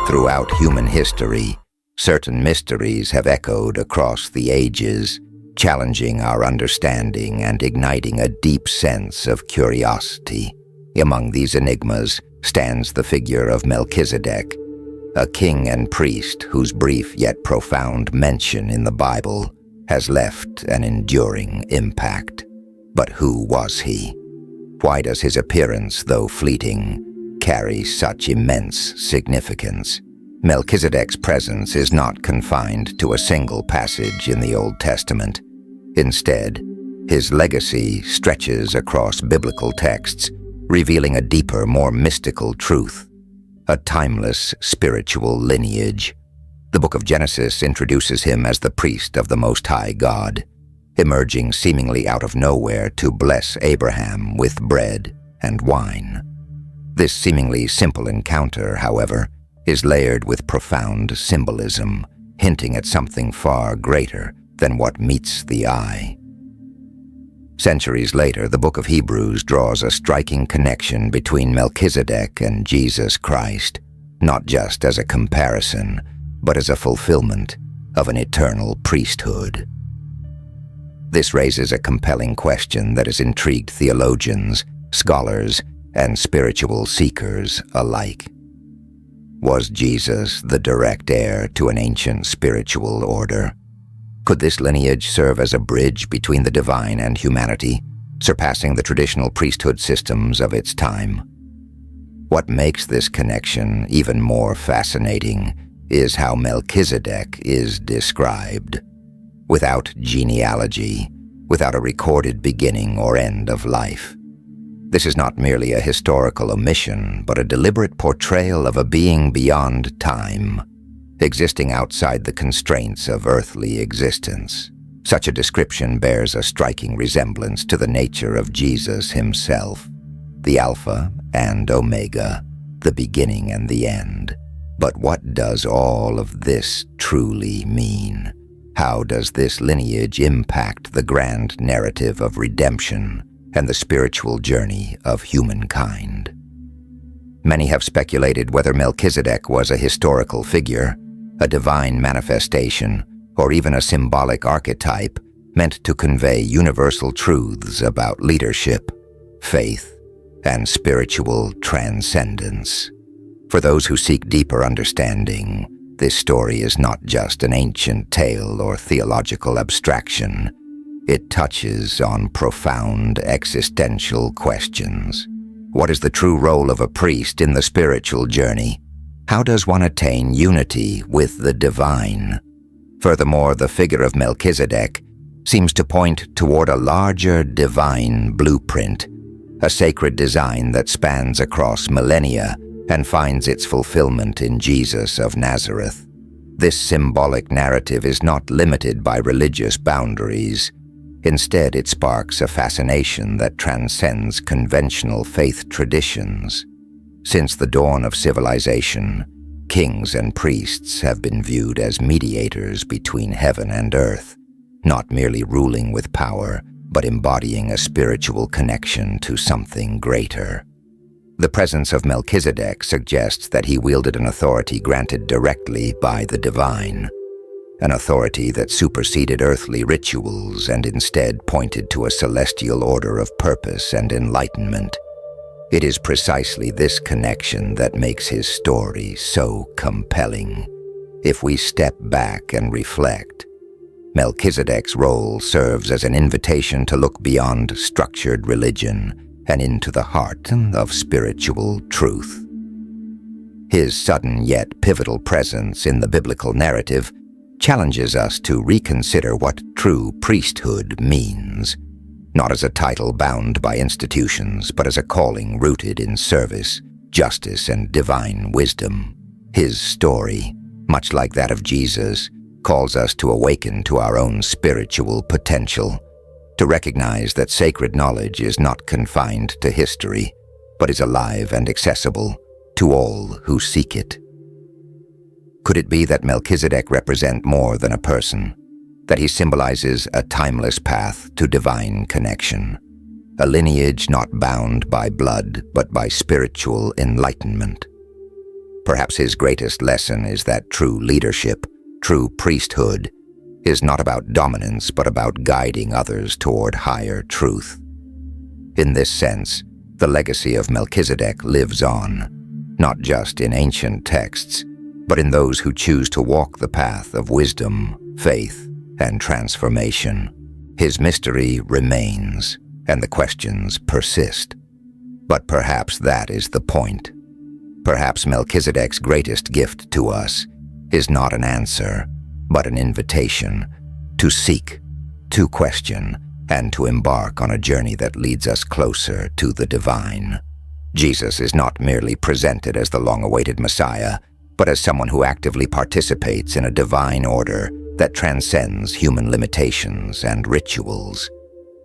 Throughout human history, certain mysteries have echoed across the ages, challenging our understanding and igniting a deep sense of curiosity. Among these enigmas stands the figure of Melchizedek, a king and priest whose brief yet profound mention in the Bible has left an enduring impact. But who was he? Why does his appearance, though fleeting, carry such immense significance? Melchizedek's presence is not confined to a single passage in the Old Testament. Instead, his legacy stretches across biblical texts, revealing a deeper, more mystical truth, a timeless spiritual lineage. The book of Genesis introduces him as the priest of the Most High God, emerging seemingly out of nowhere to bless Abraham with bread and wine. This seemingly simple encounter, however, is layered with profound symbolism, hinting at something far greater than what meets the eye. Centuries later, the book of Hebrews draws a striking connection between Melchizedek and Jesus Christ, not just as a comparison, but as a fulfillment of an eternal priesthood. This raises a compelling question that has intrigued theologians, scholars, and spiritual seekers alike. Was Jesus the direct heir to an ancient spiritual order? Could this lineage serve as a bridge between the divine and humanity, surpassing the traditional priesthood systems of its time? What makes this connection even more fascinating is how Melchizedek is described. Without genealogy, without a recorded beginning or end of life. This is not merely a historical omission, but a deliberate portrayal of a being beyond time, existing outside the constraints of earthly existence. Such a description bears a striking resemblance to the nature of Jesus himself, the Alpha and Omega, the beginning and the end. But what does all of this truly mean? How does this lineage impact the grand narrative of redemption and the spiritual journey of humankind? Many have speculated whether Melchizedek was a historical figure, a divine manifestation, or even a symbolic archetype meant to convey universal truths about leadership, faith, and spiritual transcendence. For those who seek deeper understanding, this story is not just an ancient tale or theological abstraction. It touches on profound existential questions. What is the true role of a priest in the spiritual journey? How does one attain unity with the divine? Furthermore, the figure of Melchizedek seems to point toward a larger divine blueprint, a sacred design that spans across millennia and finds its fulfillment in Jesus of Nazareth. This symbolic narrative is not limited by religious boundaries. Instead, it sparks a fascination that transcends conventional faith traditions. Since the dawn of civilization, kings and priests have been viewed as mediators between heaven and earth, not merely ruling with power, but embodying a spiritual connection to something greater. The presence of Melchizedek suggests that he wielded an authority granted directly by the divine, an authority that superseded earthly rituals and instead pointed to a celestial order of purpose and enlightenment. It is precisely this connection that makes his story so compelling. If we step back and reflect, Melchizedek's role serves as an invitation to look beyond structured religion and into the heart of spiritual truth. His sudden yet pivotal presence in the biblical narrative challenges us to reconsider what true priesthood means, not as a title bound by institutions, but as a calling rooted in service, justice, and divine wisdom. His story, much like that of Jesus, calls us to awaken to our own spiritual potential, to recognize that sacred knowledge is not confined to history, but is alive and accessible to all who seek it. Could it be that Melchizedek represents more than a person, that he symbolizes a timeless path to divine connection, a lineage not bound by blood but by spiritual enlightenment? Perhaps his greatest lesson is that true leadership, true priesthood, is not about dominance but about guiding others toward higher truth. In this sense, the legacy of Melchizedek lives on, not just in ancient texts, but in those who choose to walk the path of wisdom, faith, and transformation. His mystery remains, and the questions persist. But perhaps that is the point. Perhaps Melchizedek's greatest gift to us is not an answer, but an invitation to seek, to question, and to embark on a journey that leads us closer to the divine. Jesus is not merely presented as the long-awaited Messiah, but as someone who actively participates in a divine order that transcends human limitations and rituals.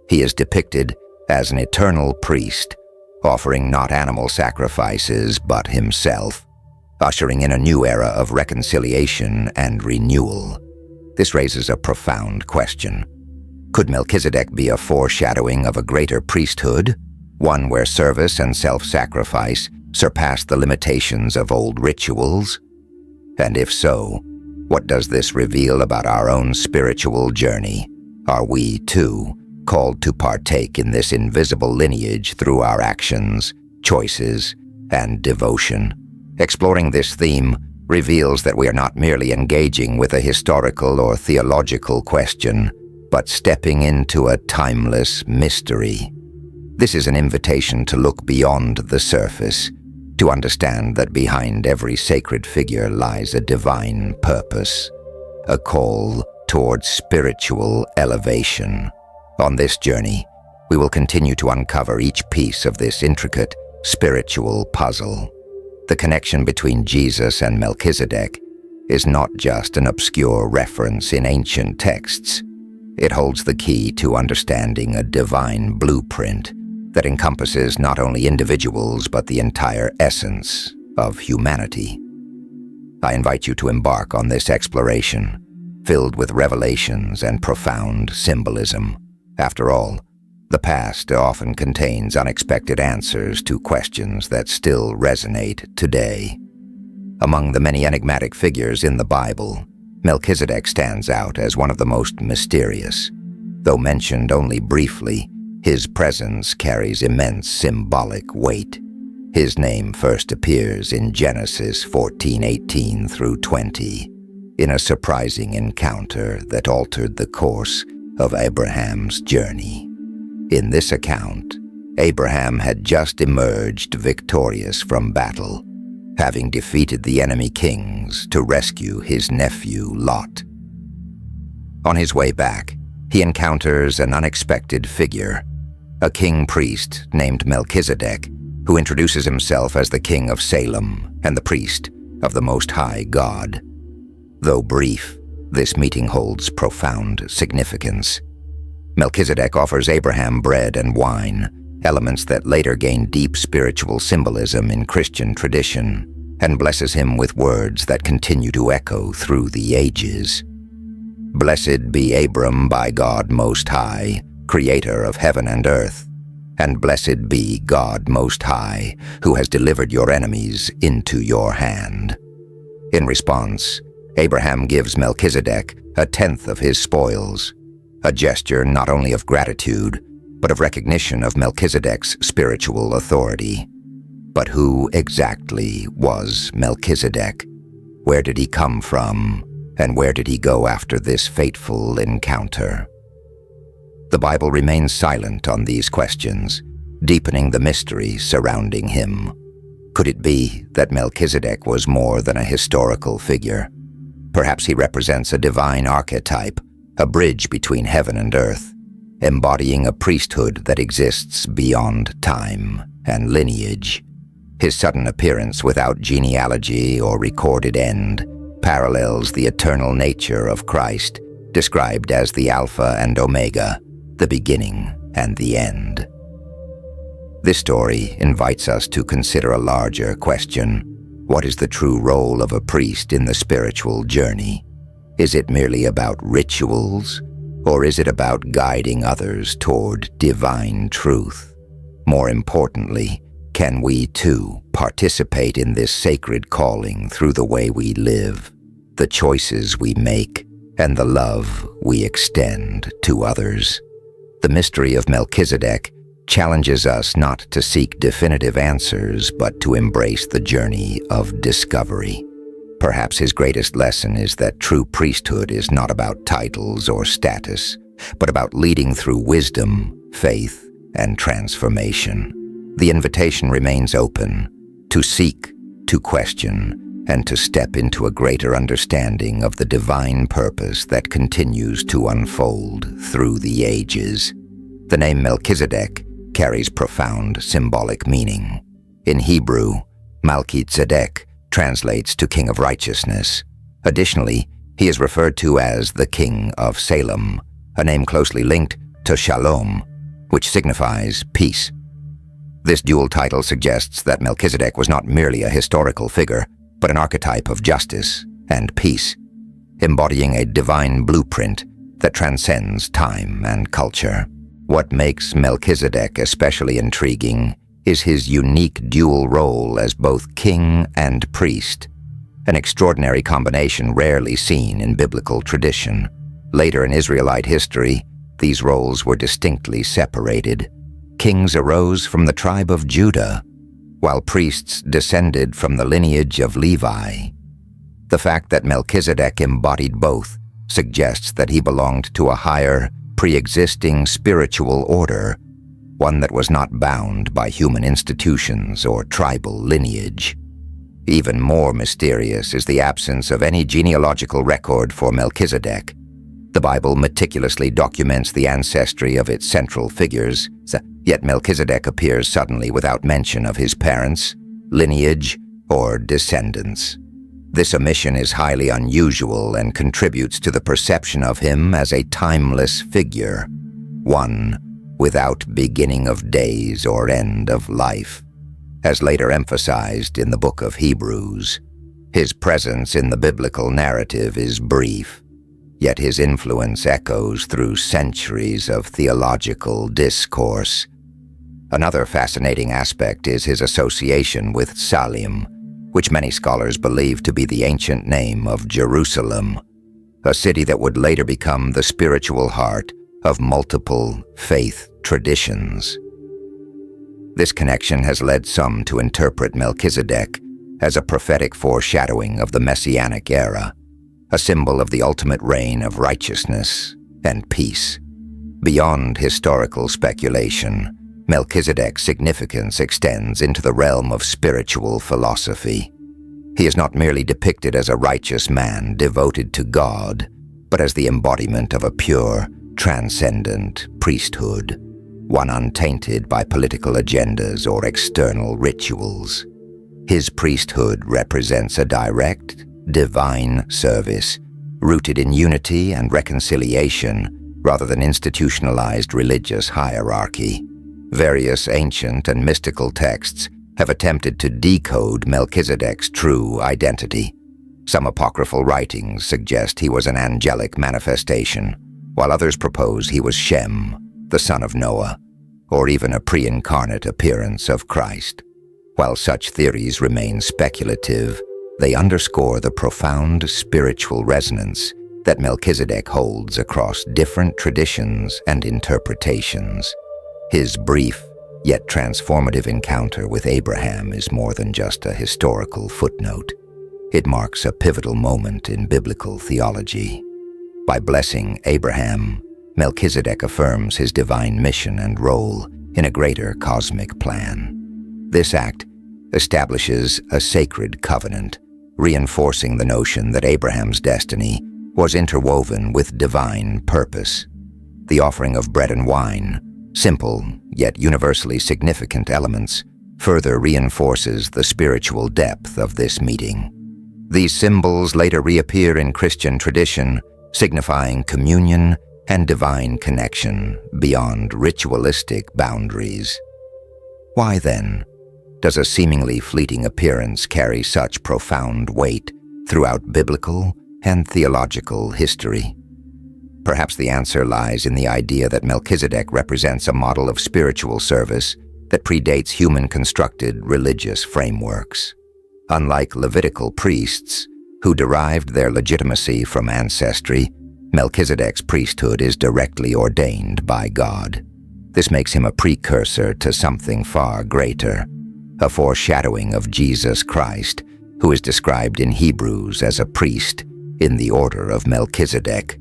He is depicted as an eternal priest, offering not animal sacrifices but himself, ushering in a new era of reconciliation and renewal. This raises a profound question. Could Melchizedek be a foreshadowing of a greater priesthood, one where service and self-sacrifice surpass the limitations of old rituals? And if so, what does this reveal about our own spiritual journey? Are we, too, called to partake in this invisible lineage through our actions, choices, and devotion? Exploring this theme reveals that we are not merely engaging with a historical or theological question, but stepping into a timeless mystery. This is an invitation to look beyond the surface, to understand that behind every sacred figure lies a divine purpose, a call towards spiritual elevation. On this journey, we will continue to uncover each piece of this intricate spiritual puzzle. The connection between Jesus and Melchizedek is not just an obscure reference in ancient texts. It holds the key to understanding a divine blueprint that encompasses not only individuals but the entire essence of humanity. I invite you to embark on this exploration, filled with revelations and profound symbolism. After all, the past often contains unexpected answers to questions that still resonate today. Among the many enigmatic figures in the Bible, Melchizedek stands out as one of the most mysterious. Though mentioned only briefly, his presence carries immense symbolic weight. His name first appears in Genesis 14:18 through 20, in a surprising encounter that altered the course of Abraham's journey. In this account, Abraham had just emerged victorious from battle, having defeated the enemy kings to rescue his nephew Lot. On his way back, he encounters an unexpected figure, a king priest named Melchizedek, who introduces himself as the king of Salem and the priest of the Most High God. Though brief, this meeting holds profound significance. Melchizedek offers Abraham bread and wine, elements that later gain deep spiritual symbolism in Christian tradition, and blesses him with words that continue to echo through the ages. Blessed be Abram by God Most High, creator of heaven and earth, and blessed be God Most High, who has delivered your enemies into your hand. In response, Abraham gives Melchizedek a tenth of his spoils, a gesture not only of gratitude, but of recognition of Melchizedek's spiritual authority. But who exactly was Melchizedek? Where did he come from, and where did he go after this fateful encounter? The Bible remains silent on these questions, deepening the mystery surrounding him. Could it be that Melchizedek was more than a historical figure? Perhaps he represents a divine archetype, a bridge between heaven and earth, embodying a priesthood that exists beyond time and lineage. His sudden appearance without genealogy or recorded end parallels the eternal nature of Christ, described as the Alpha and Omega, the beginning and the end. This story invites us to consider a larger question. What is the true role of a priest in the spiritual journey? Is it merely about rituals, or is it about guiding others toward divine truth? More importantly, Can we, too, participate in this sacred calling through the way we live, the choices we make, and the love we extend to others? The mystery of Melchizedek challenges us not to seek definitive answers, but to embrace the journey of discovery. Perhaps his greatest lesson is that true priesthood is not about titles or status, but about leading through wisdom, faith, and transformation. The invitation remains open to seek, to question, and to step into a greater understanding of the divine purpose that continues to unfold through the ages. The name Melchizedek carries profound symbolic meaning. In Hebrew, Melchizedek translates to King of Righteousness. Additionally, he is referred to as the King of Salem, a name closely linked to Shalom, which signifies peace. This dual title suggests that Melchizedek was not merely a historical figure, but an archetype of justice and peace, embodying a divine blueprint that transcends time and culture. What makes Melchizedek especially intriguing is his unique dual role as both king and priest, an extraordinary combination rarely seen in biblical tradition. Later in Israelite history, these roles were distinctly separated. Kings arose from the tribe of Judah, while priests descended from the lineage of Levi. The fact that Melchizedek embodied both suggests that he belonged to a higher, pre-existing spiritual order, one that was not bound by human institutions or tribal lineage. Even more mysterious is the absence of any genealogical record for Melchizedek. The Bible meticulously documents the ancestry of its central figures, yet Melchizedek appears suddenly without mention of his parents, lineage, or descendants. This omission is highly unusual and contributes to the perception of him as a timeless figure, one without beginning of days or end of life. As later emphasized in the book of Hebrews, his presence in the biblical narrative is brief, yet his influence echoes through centuries of theological discourse. Another fascinating aspect is his association with Salim, which many scholars believe to be the ancient name of Jerusalem, a city that would later become the spiritual heart of multiple faith traditions. This connection has led some to interpret Melchizedek as a prophetic foreshadowing of the Messianic era, a symbol of the ultimate reign of righteousness and peace. Beyond historical speculation, Melchizedek's significance extends into the realm of spiritual philosophy. He is not merely depicted as a righteous man devoted to God, but as the embodiment of a pure, transcendent priesthood, one untainted by political agendas or external rituals. His priesthood represents a direct, divine service, rooted in unity and reconciliation rather than institutionalized religious hierarchy. Various ancient and mystical texts have attempted to decode Melchizedek's true identity. Some apocryphal writings suggest he was an angelic manifestation, while others propose he was Shem, the son of Noah, or even a pre-incarnate appearance of Christ. While such theories remain speculative, they underscore the profound spiritual resonance that Melchizedek holds across different traditions and interpretations. His brief, yet transformative encounter with Abraham is more than just a historical footnote. It marks a pivotal moment in biblical theology. By blessing Abraham, Melchizedek affirms his divine mission and role in a greater cosmic plan. This act establishes a sacred covenant, reinforcing the notion that Abraham's destiny was interwoven with divine purpose. The offering of bread and wine, simple yet universally significant elements, further reinforces the spiritual depth of this meeting. These symbols later reappear in Christian tradition, signifying communion and divine connection beyond ritualistic boundaries. Why then does a seemingly fleeting appearance carry such profound weight throughout biblical and theological history? Perhaps the answer lies in the idea that Melchizedek represents a model of spiritual service that predates human-constructed religious frameworks. Unlike Levitical priests, who derived their legitimacy from ancestry, Melchizedek's priesthood is directly ordained by God. This makes him a precursor to something far greater, a foreshadowing of Jesus Christ, who is described in Hebrews as a priest in the order of Melchizedek.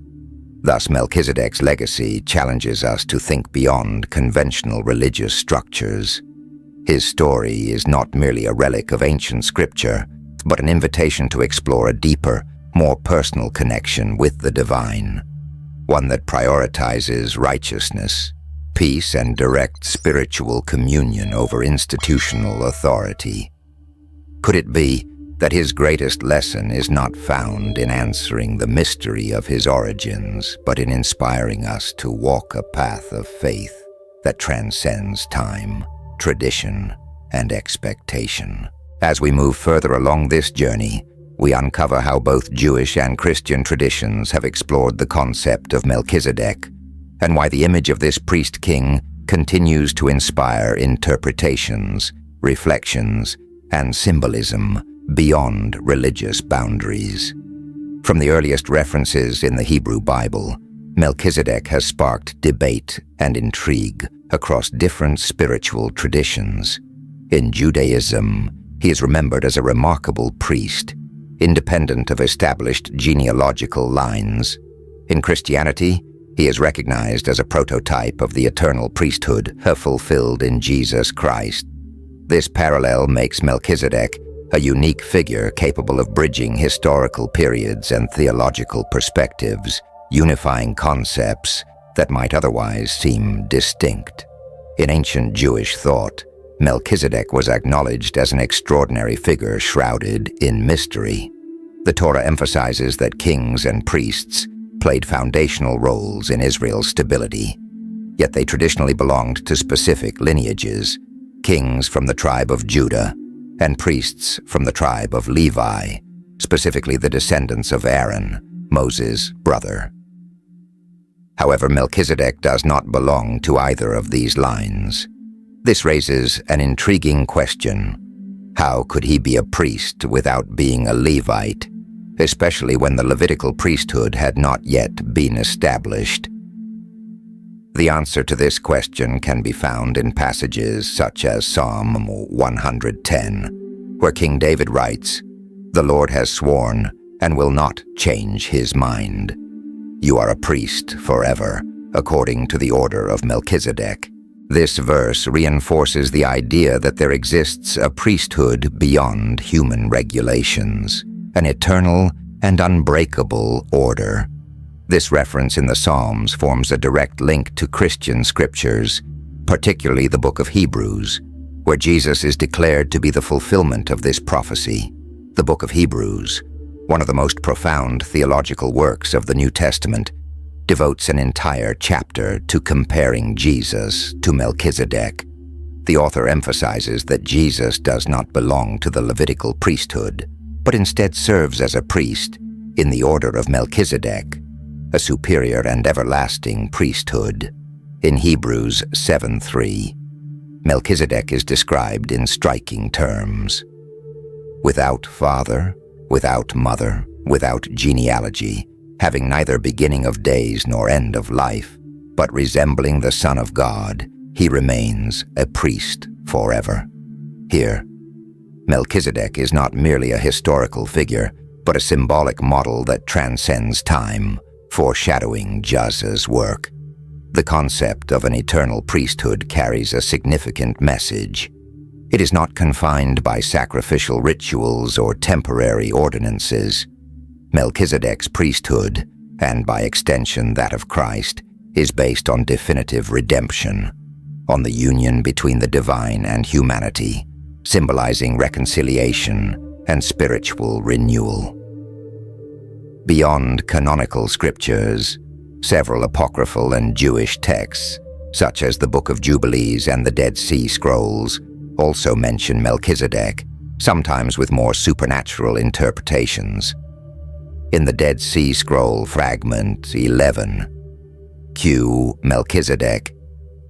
Thus, Melchizedek's legacy challenges us to think beyond conventional religious structures. His story is not merely a relic of ancient scripture, but an invitation to explore a deeper, more personal connection with the divine, one that prioritizes righteousness, peace, and direct spiritual communion over institutional authority. Could it be that his greatest lesson is not found in answering the mystery of his origins, but in inspiring us to walk a path of faith that transcends time, tradition, and expectation? As we move further along this journey, we uncover how both Jewish and Christian traditions have explored the concept of Melchizedek, and why the image of this priest-king continues to inspire interpretations, reflections, and symbolism beyond religious boundaries. From the earliest references in the Hebrew Bible, Melchizedek has sparked debate and intrigue across different spiritual traditions. In Judaism, he is remembered as a remarkable priest, independent of established genealogical lines. In Christianity, he is recognized as a prototype of the eternal priesthood fulfilled in Jesus Christ. This parallel makes Melchizedek a unique figure capable of bridging historical periods and theological perspectives, unifying concepts that might otherwise seem distinct. In ancient Jewish thought, Melchizedek was acknowledged as an extraordinary figure shrouded in mystery. The Torah emphasizes that kings and priests played foundational roles in Israel's stability, yet they traditionally belonged to specific lineages: kings from the tribe of Judah and priests from the tribe of Levi, specifically the descendants of Aaron, Moses' brother. However, Melchizedek does not belong to either of these lines. This raises an intriguing question. How could he be a priest without being a Levite, especially when the Levitical priesthood had not yet been established? The answer to this question can be found in passages such as Psalm 110, where King David writes, "The Lord has sworn and will not change his mind. You are a priest forever, according to the order of Melchizedek." This verse reinforces the idea that there exists a priesthood beyond human regulations, an eternal and unbreakable order. This reference in the Psalms forms a direct link to Christian scriptures, particularly the book of Hebrews, where Jesus is declared to be the fulfillment of this prophecy. The book of Hebrews, one of the most profound theological works of the New Testament, devotes an entire chapter to comparing Jesus to Melchizedek. The author emphasizes that Jesus does not belong to the Levitical priesthood, but instead serves as a priest in the order of Melchizedek, a superior and everlasting priesthood. In Hebrews 7:3, Melchizedek is described in striking terms: without father, without mother, without genealogy, having neither beginning of days nor end of life, but resembling the Son of God, he remains a priest forever. Here, Melchizedek is not merely a historical figure, but a symbolic model that transcends time, foreshadowing Jesus' work. The concept of an eternal priesthood carries a significant message. It is not confined by sacrificial rituals or temporary ordinances. Melchizedek's priesthood, and by extension that of Christ, is based on definitive redemption, on the union between the divine and humanity, symbolizing reconciliation and spiritual renewal. Beyond canonical scriptures, several apocryphal and Jewish texts, such as the Book of Jubilees and the Dead Sea Scrolls, also mention Melchizedek, sometimes with more supernatural interpretations. In the Dead Sea Scroll fragment 11, Q. Melchizedek,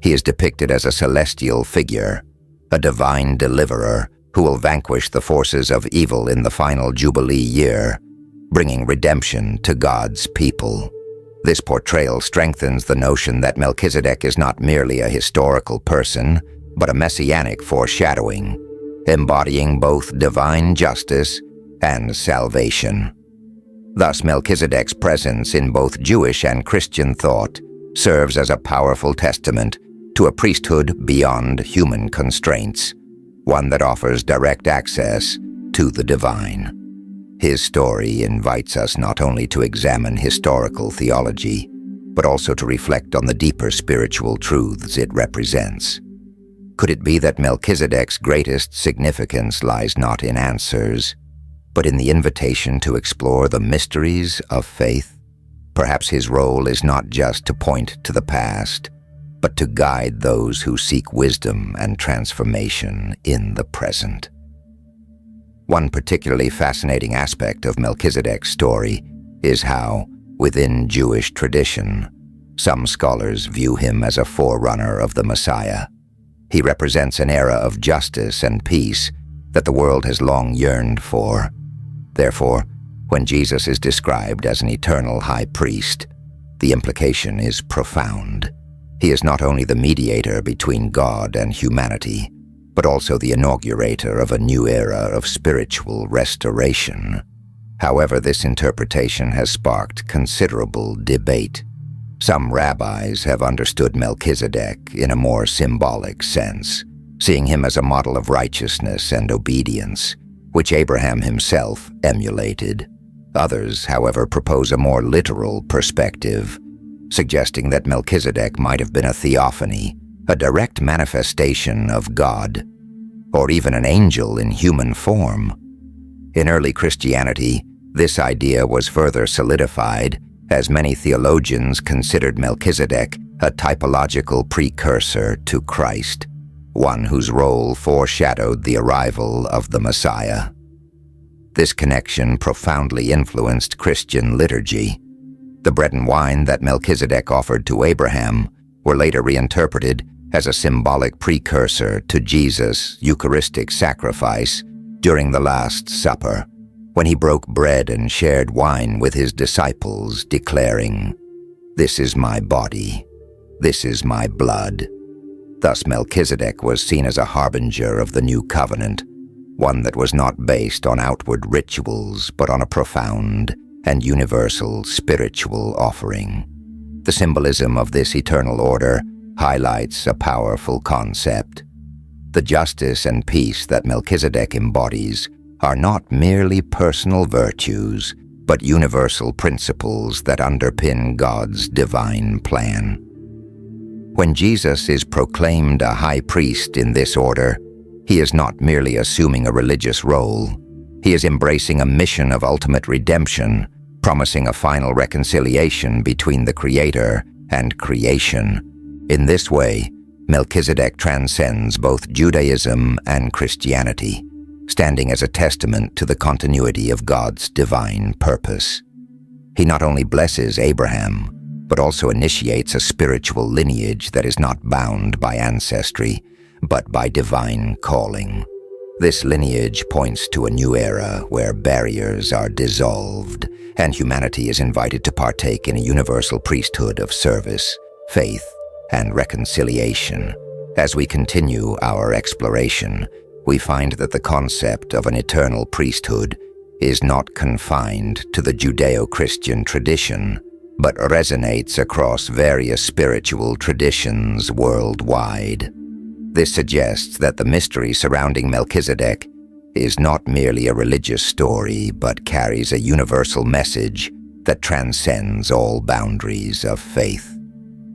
he is depicted as a celestial figure, a divine deliverer who will vanquish the forces of evil in the final Jubilee year, bringing redemption to God's people. This portrayal strengthens the notion that Melchizedek is not merely a historical person, but a messianic foreshadowing, embodying both divine justice and salvation. Thus, Melchizedek's presence in both Jewish and Christian thought serves as a powerful testament to a priesthood beyond human constraints, one that offers direct access to the divine. His story invites us not only to examine historical theology, but also to reflect on the deeper spiritual truths it represents. Could it be that Melchizedek's greatest significance lies not in answers, but in the invitation to explore the mysteries of faith? Perhaps his role is not just to point to the past, but to guide those who seek wisdom and transformation in the present. One particularly fascinating aspect of Melchizedek's story is how, within Jewish tradition, some scholars view him as a forerunner of the Messiah. He represents an era of justice and peace that the world has long yearned for. Therefore, when Jesus is described as an eternal high priest, the implication is profound. He is not only the mediator between God and humanity, but also the inaugurator of a new era of spiritual restoration. However, this interpretation has sparked considerable debate. Some rabbis have understood Melchizedek in a more symbolic sense, seeing him as a model of righteousness and obedience, which Abraham himself emulated. Others, however, propose a more literal perspective, suggesting that Melchizedek might have been a theophany, a direct manifestation of God, or even an angel in human form. In early Christianity, this idea was further solidified as many theologians considered Melchizedek a typological precursor to Christ, one whose role foreshadowed the arrival of the Messiah. This connection profoundly influenced Christian liturgy. The bread and wine that Melchizedek offered to Abraham were later reinterpreted as a symbolic precursor to Jesus' Eucharistic sacrifice during the Last Supper, when he broke bread and shared wine with his disciples, declaring, "This is my body, this is my blood." Thus Melchizedek was seen as a harbinger of the new covenant, one that was not based on outward rituals, but on a profound and universal spiritual offering. The symbolism of this eternal order highlights a powerful concept. The justice and peace that Melchizedek embodies are not merely personal virtues, but universal principles that underpin God's divine plan. When Jesus is proclaimed a high priest in this order, he is not merely assuming a religious role. He is embracing a mission of ultimate redemption, promising a final reconciliation between the Creator and creation. In this way, Melchizedek transcends both Judaism and Christianity, standing as a testament to the continuity of God's divine purpose. He not only blesses Abraham, but also initiates a spiritual lineage that is not bound by ancestry, but by divine calling. This lineage points to a new era where barriers are dissolved and humanity is invited to partake in a universal priesthood of service, faith, and reconciliation. As we continue our exploration, we find that the concept of an eternal priesthood is not confined to the Judeo-Christian tradition, but resonates across various spiritual traditions worldwide. This suggests that the mystery surrounding Melchizedek is not merely a religious story, but carries a universal message that transcends all boundaries of faith.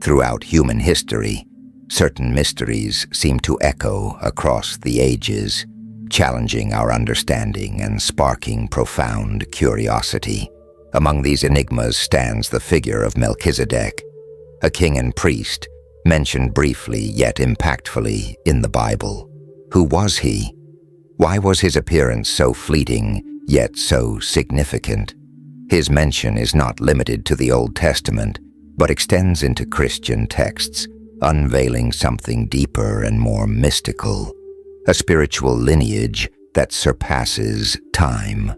Throughout human history, certain mysteries seem to echo across the ages, challenging our understanding and sparking profound curiosity. Among these enigmas stands the figure of Melchizedek, a king and priest mentioned briefly yet impactfully in the Bible. Who was he? Why was his appearance so fleeting yet so significant? His mention is not limited to the Old Testament, but extends into Christian texts, unveiling something deeper and more mystical. a spiritual lineage that surpasses time.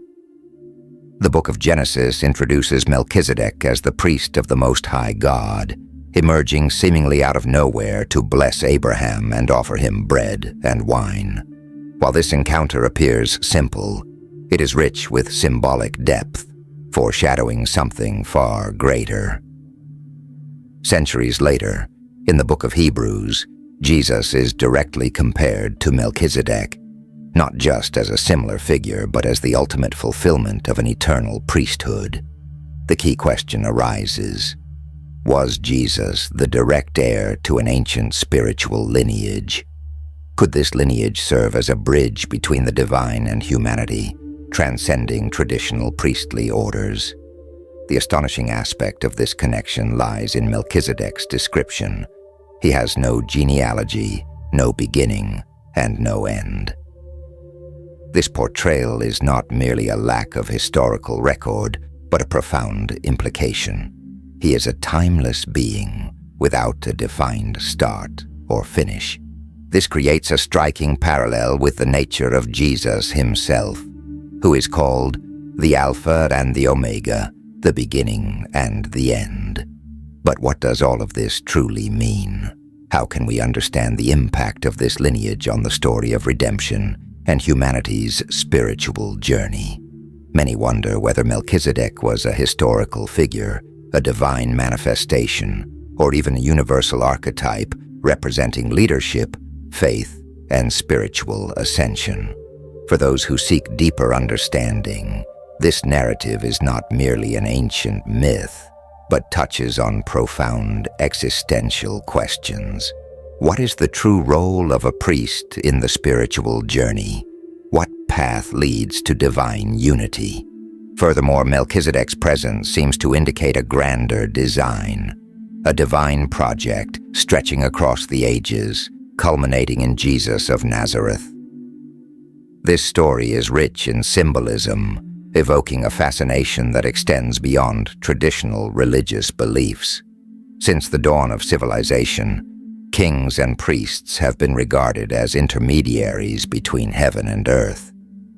The book of Genesis introduces Melchizedek as the priest of the Most High God, emerging seemingly out of nowhere to bless Abraham and offer him bread and wine. While this encounter appears simple, it is rich with symbolic depth, foreshadowing something far greater. Centuries later, in the book of Hebrews, Jesus is directly compared to Melchizedek, not just as a similar figure, but as the ultimate fulfillment of an eternal priesthood. The key question arises: was Jesus the direct heir to an ancient spiritual lineage? Could this lineage serve as a bridge between the divine and humanity, transcending traditional priestly orders? The astonishing aspect of this connection lies in Melchizedek's description. He has no genealogy, no beginning, and no end. This portrayal is not merely a lack of historical record, but a profound implication. He is a timeless being without a defined start or finish. This creates a striking parallel with the nature of Jesus himself, who is called the Alpha and the Omega, the beginning and the end. But what does all of this truly mean? How can we understand the impact of this lineage on the story of redemption and humanity's spiritual journey? Many wonder whether Melchizedek was a historical figure, a divine manifestation, or even a universal archetype representing leadership, faith, and spiritual ascension. For those who seek deeper understanding, this narrative is not merely an ancient myth, but touches on profound existential questions. What is the true role of a priest in the spiritual journey? What path leads to divine unity? Furthermore, Melchizedek's presence seems to indicate a grander design, a divine project stretching across the ages, culminating in Jesus of Nazareth. This story is rich in symbolism, evoking a fascination that extends beyond traditional religious beliefs. Since the dawn of civilization, kings and priests have been regarded as intermediaries between heaven and earth,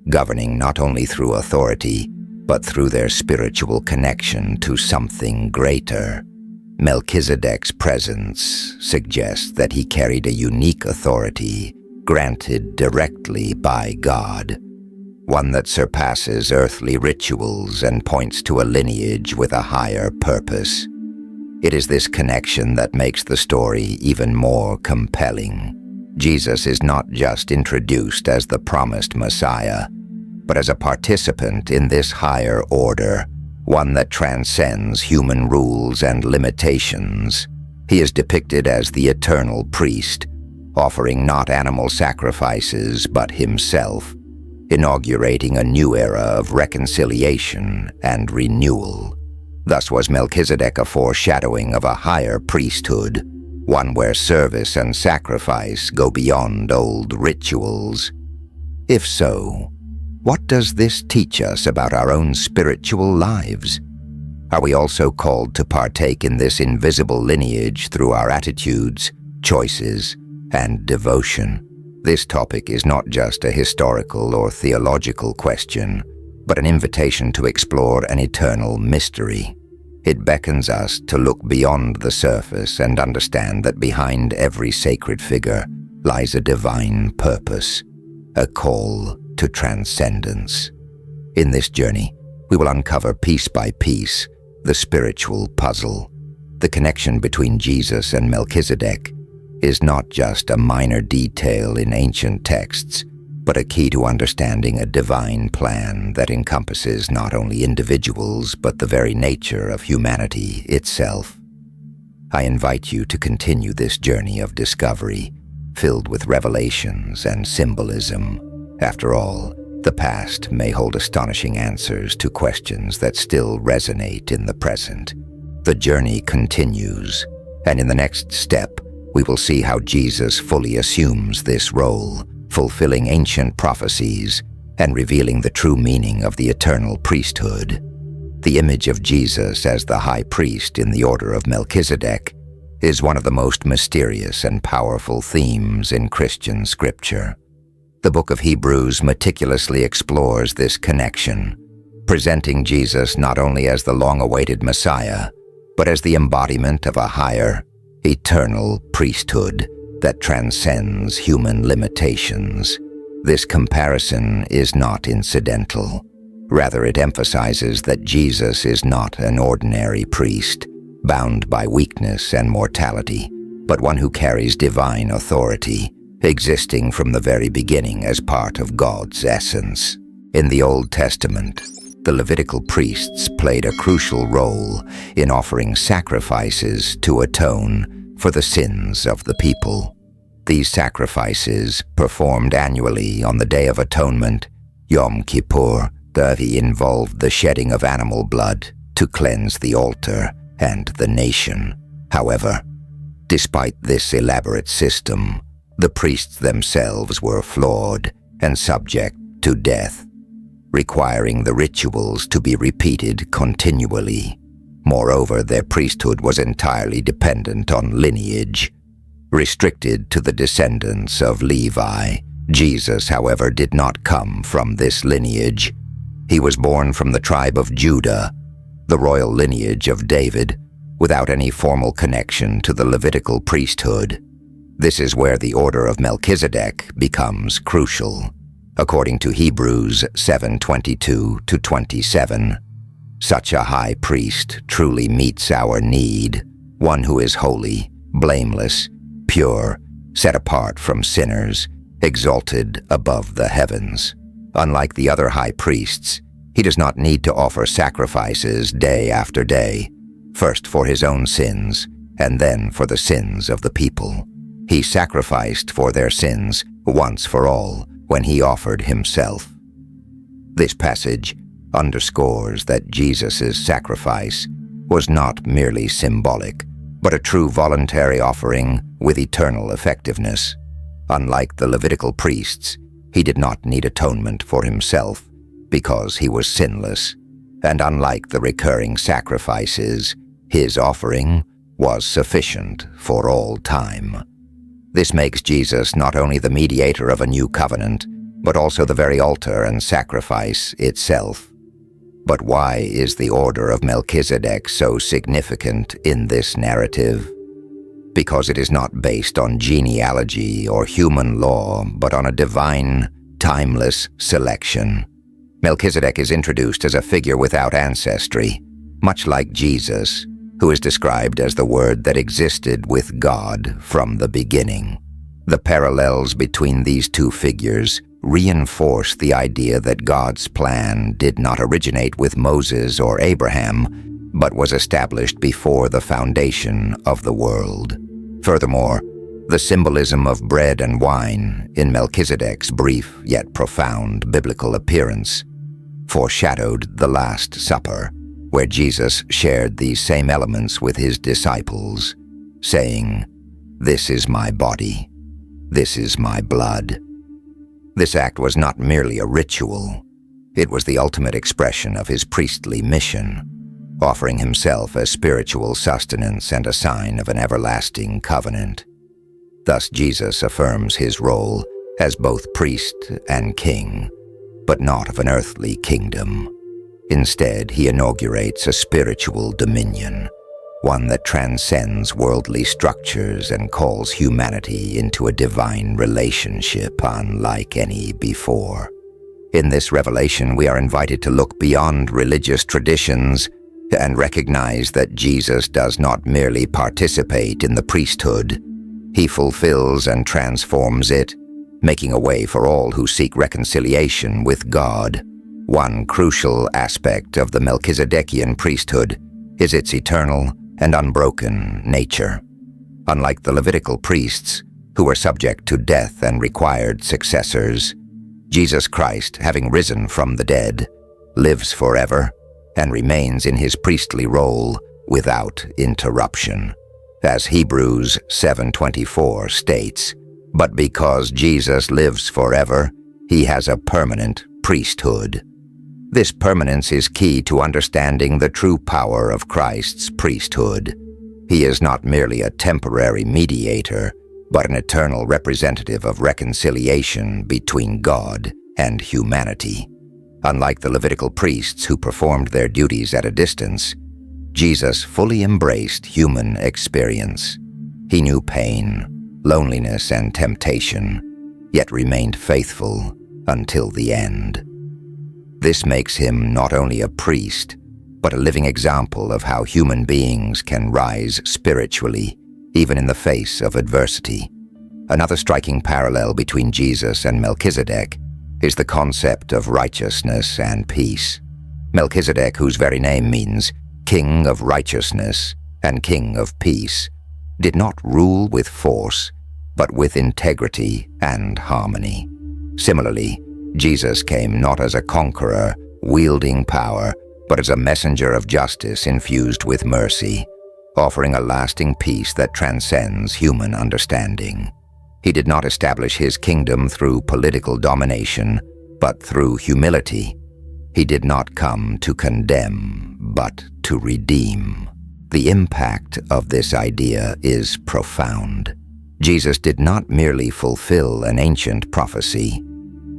governing not only through authority, but through their spiritual connection to something greater. Melchizedek's presence suggests that he carried a unique authority granted directly by God, one that surpasses earthly rituals and points to a lineage with a higher purpose. It is this connection that makes the story even more compelling. Jesus is not just introduced as the promised Messiah, but as a participant in this higher order, one that transcends human rules and limitations. He is depicted as the eternal priest, offering not animal sacrifices but himself, inaugurating a new era of reconciliation and renewal. Thus was Melchizedek a foreshadowing of a higher priesthood, one where service and sacrifice go beyond old rituals. If so, what does this teach us about our own spiritual lives? Are we also called to partake in this invisible lineage through our attitudes, choices, and devotion? This topic is not just a historical or theological question, but an invitation to explore an eternal mystery. It beckons us to look beyond the surface and understand that behind every sacred figure lies a divine purpose, a call to transcendence. In this journey, we will uncover piece by piece the spiritual puzzle. The connection between Jesus and Melchizedek is not just a minor detail in ancient texts, but a key to understanding a divine plan that encompasses not only individuals but the very nature of humanity itself. I invite you to continue this journey of discovery, filled with revelations and symbolism. After all, the past may hold astonishing answers to questions that still resonate in the present. The journey continues, and in the next step, we will see how Jesus fully assumes this role, fulfilling ancient prophecies and revealing the true meaning of the eternal priesthood. The image of Jesus as the high priest in the order of Melchizedek is one of the most mysterious and powerful themes in Christian scripture. The book of Hebrews meticulously explores this connection, presenting Jesus not only as the long-awaited Messiah, but as the embodiment of a higher, eternal priesthood that transcends human limitations. This comparison is not incidental. Rather, it emphasizes that Jesus is not an ordinary priest, bound by weakness and mortality, but one who carries divine authority, existing from the very beginning as part of God's essence. In the Old Testament, the Levitical priests played a crucial role in offering sacrifices to atone for the sins of the people. These sacrifices, performed annually on the Day of Atonement, Yom Kippur, involved the shedding of animal blood to cleanse the altar and the nation. However, despite this elaborate system, the priests themselves were flawed and subject to death, requiring the rituals to be repeated continually. Moreover, their priesthood was entirely dependent on lineage, restricted to the descendants of Levi. Jesus, however, did not come from this lineage. He was born from the tribe of Judah, the royal lineage of David, without any formal connection to the Levitical priesthood. This is where the order of Melchizedek becomes crucial. According to Hebrews 7:22-27, such a high priest truly meets our need, one who is holy, blameless, pure, set apart from sinners, exalted above the heavens. Unlike the other high priests, he does not need to offer sacrifices day after day, first for his own sins and then for the sins of the people. He sacrificed for their sins once for all when he offered himself. This passage underscores that Jesus' sacrifice was not merely symbolic, but a true voluntary offering with eternal effectiveness. Unlike the Levitical priests, he did not need atonement for himself because he was sinless, and unlike the recurring sacrifices, his offering was sufficient for all time. This makes Jesus not only the mediator of a new covenant, but also the very altar and sacrifice itself. But why is the order of Melchizedek so significant in this narrative? Because it is not based on genealogy or human law, but on a divine, timeless selection. Melchizedek is introduced as a figure without ancestry, much like Jesus, who is described as the Word that existed with God from the beginning. The parallels between these two figures reinforce the idea that God's plan did not originate with Moses or Abraham, but was established before the foundation of the world. Furthermore, the symbolism of bread and wine in Melchizedek's brief yet profound biblical appearance foreshadowed the Last Supper, where Jesus shared these same elements with his disciples, saying, "This is my body, this is my blood." This act was not merely a ritual, it was the ultimate expression of his priestly mission, offering himself as spiritual sustenance and a sign of an everlasting covenant. Thus Jesus affirms his role as both priest and king, but not of an earthly kingdom. Instead, he inaugurates a spiritual dominion, one that transcends worldly structures and calls humanity into a divine relationship unlike any before. In this revelation, we are invited to look beyond religious traditions and recognize that Jesus does not merely participate in the priesthood. He fulfills and transforms it, making a way for all who seek reconciliation with God. One crucial aspect of the Melchizedekian priesthood is its eternal and unbroken nature. Unlike the Levitical priests, who were subject to death and required successors, Jesus Christ, having risen from the dead, lives forever and remains in his priestly role without interruption. As Hebrews 7:24 states, "But because Jesus lives forever, he has a permanent priesthood." This permanence is key to understanding the true power of Christ's priesthood. He is not merely a temporary mediator, but an eternal representative of reconciliation between God and humanity. Unlike the Levitical priests who performed their duties at a distance, Jesus fully embraced human experience. He knew pain, loneliness, and temptation, yet remained faithful until the end. This makes him not only a priest, but a living example of how human beings can rise spiritually, even in the face of adversity. Another striking parallel between Jesus and Melchizedek is the concept of righteousness and peace. Melchizedek, whose very name means King of Righteousness and King of Peace, did not rule with force, but with integrity and harmony. Similarly, Jesus came not as a conqueror, wielding power, but as a messenger of justice infused with mercy, offering a lasting peace that transcends human understanding. He did not establish his kingdom through political domination, but through humility. He did not come to condemn, but to redeem. The impact of this idea is profound. Jesus did not merely fulfill an ancient prophecy.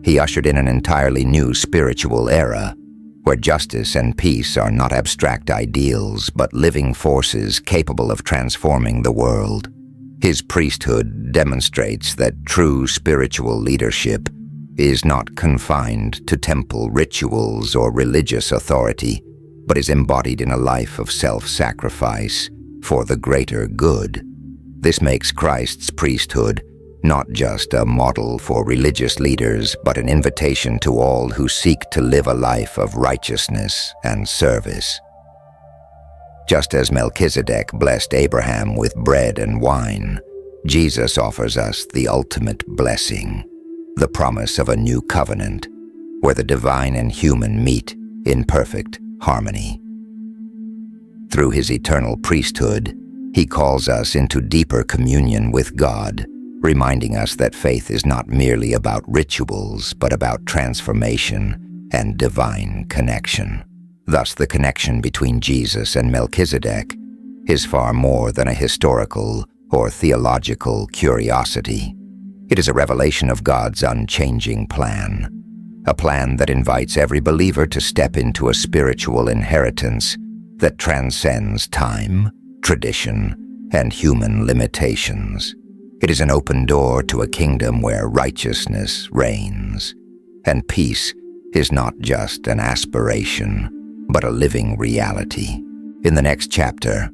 He ushered in an entirely new spiritual era, where justice and peace are not abstract ideals, but living forces capable of transforming the world. His priesthood demonstrates that true spiritual leadership is not confined to temple rituals or religious authority, but is embodied in a life of self-sacrifice for the greater good. This makes Christ's priesthood not just a model for religious leaders, but an invitation to all who seek to live a life of righteousness and service. Just as Melchizedek blessed Abraham with bread and wine, Jesus offers us the ultimate blessing, the promise of a new covenant, where the divine and human meet in perfect harmony. Through his eternal priesthood, he calls us into deeper communion with God, reminding us that faith is not merely about rituals, but about transformation and divine connection. Thus, the connection between Jesus and Melchizedek is far more than a historical or theological curiosity. It is a revelation of God's unchanging plan, a plan that invites every believer to step into a spiritual inheritance that transcends time, tradition, and human limitations. It is an open door to a kingdom where righteousness reigns, and peace is not just an aspiration, but a living reality. In the next chapter,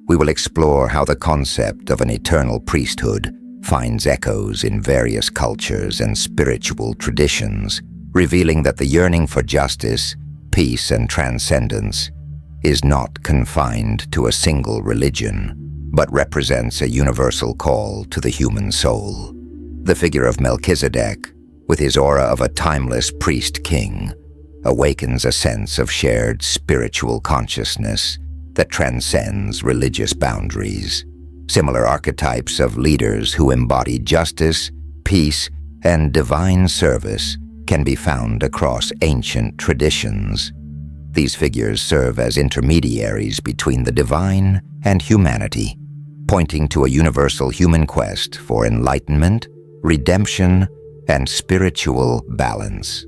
we will explore how the concept of an eternal priesthood finds echoes in various cultures and spiritual traditions, revealing that the yearning for justice, peace, and transcendence is not confined to a single religion, but represents a universal call to the human soul. The figure of Melchizedek, with his aura of a timeless priest-king, awakens a sense of shared spiritual consciousness that transcends religious boundaries. Similar archetypes of leaders who embody justice, peace, and divine service can be found across ancient traditions. These figures serve as intermediaries between the divine and humanity, pointing to a universal human quest for enlightenment, redemption, and spiritual balance.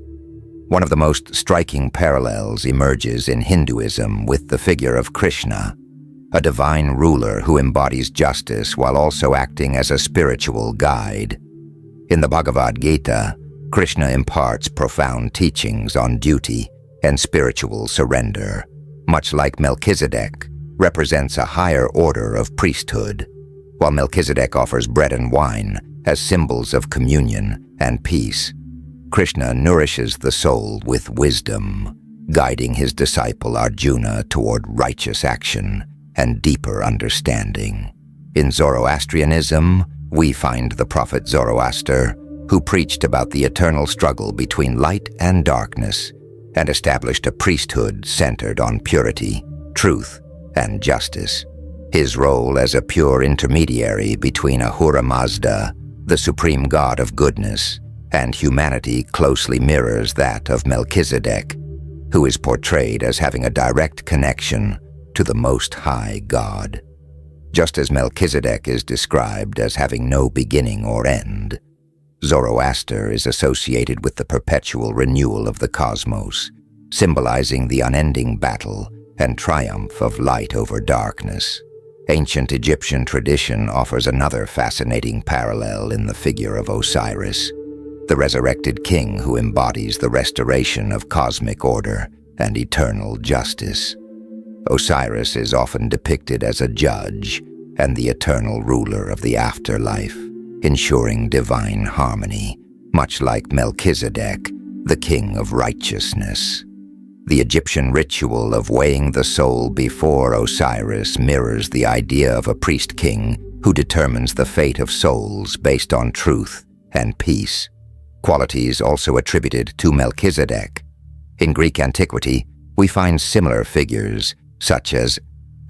One of the most striking parallels emerges in Hinduism with the figure of Krishna, a divine ruler who embodies justice while also acting as a spiritual guide. In the Bhagavad Gita, Krishna imparts profound teachings on duty and spiritual surrender, much like Melchizedek represents a higher order of priesthood, while Melchizedek offers bread and wine as symbols of communion and peace. Krishna nourishes the soul with wisdom, guiding his disciple Arjuna toward righteous action and deeper understanding. In Zoroastrianism, we find the prophet Zoroaster, who preached about the eternal struggle between light and darkness and established a priesthood centered on purity, truth, and justice. His role as a pure intermediary between Ahura Mazda, the supreme god of goodness, and humanity closely mirrors that of Melchizedek, who is portrayed as having a direct connection to the Most High God. Just as Melchizedek is described as having no beginning or end, Zoroaster is associated with the perpetual renewal of the cosmos, symbolizing the unending battle and triumph of light over darkness. Ancient Egyptian tradition offers another fascinating parallel in the figure of Osiris, the resurrected king who embodies the restoration of cosmic order and eternal justice. Osiris is often depicted as a judge and the eternal ruler of the afterlife, ensuring divine harmony, much like Melchizedek, the king of righteousness. The Egyptian ritual of weighing the soul before Osiris mirrors the idea of a priest-king who determines the fate of souls based on truth and peace, qualities also attributed to Melchizedek. In Greek antiquity, we find similar figures, such as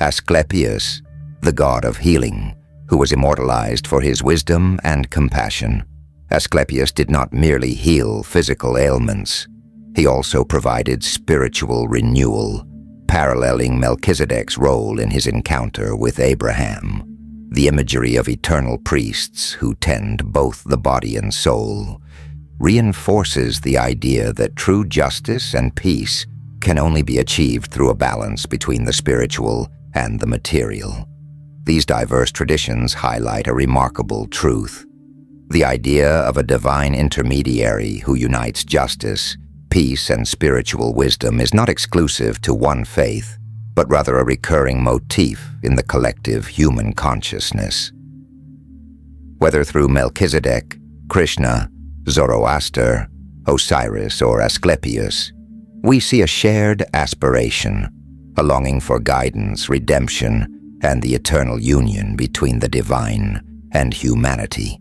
Asclepius, the god of healing, who was immortalized for his wisdom and compassion. Asclepius did not merely heal physical ailments. He also provided spiritual renewal, paralleling Melchizedek's role in his encounter with Abraham. The imagery of eternal priests who tend both the body and soul reinforces the idea that true justice and peace can only be achieved through a balance between the spiritual and the material. These diverse traditions highlight a remarkable truth. The idea of a divine intermediary who unites justice, peace, and spiritual wisdom is not exclusive to one faith, but rather a recurring motif in the collective human consciousness. Whether through Melchizedek, Krishna, Zoroaster, Osiris, or Asclepius, we see a shared aspiration, a longing for guidance, redemption, and the eternal union between the divine and humanity.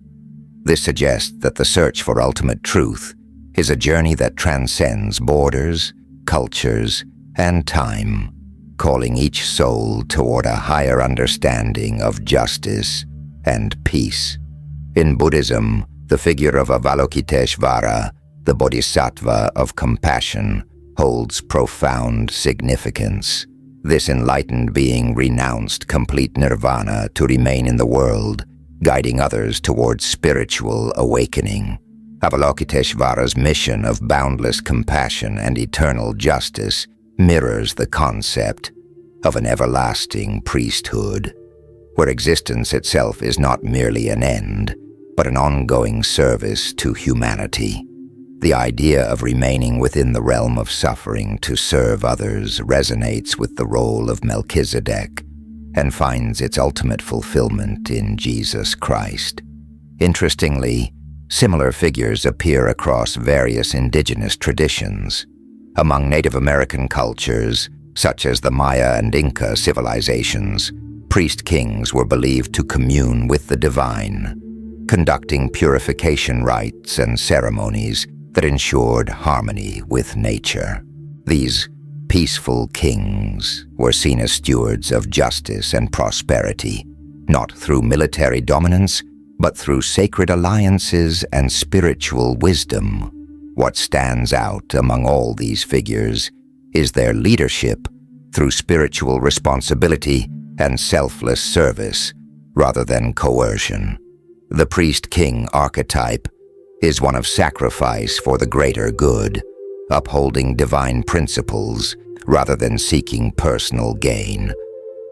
This suggests that the search for ultimate truth is a journey that transcends borders, cultures, and time, calling each soul toward a higher understanding of justice and peace. In Buddhism, the figure of Avalokiteshvara, the bodhisattva of compassion, holds profound significance. This enlightened being renounced complete nirvana to remain in the world, guiding others towards spiritual awakening. Avalokiteshvara's mission of boundless compassion and eternal justice mirrors the concept of an everlasting priesthood, where existence itself is not merely an end, but an ongoing service to humanity. The idea of remaining within the realm of suffering to serve others resonates with the role of Melchizedek and finds its ultimate fulfillment in Jesus Christ. Interestingly, similar figures appear across various indigenous traditions. Among Native American cultures, such as the Maya and Inca civilizations, priest-kings were believed to commune with the divine, conducting purification rites and ceremonies that ensured harmony with nature. These peaceful kings were seen as stewards of justice and prosperity, not through military dominance, but through sacred alliances and spiritual wisdom. What stands out among all these figures is their leadership through spiritual responsibility and selfless service, rather than coercion. The priest-king archetype is one of sacrifice for the greater good, upholding divine principles rather than seeking personal gain.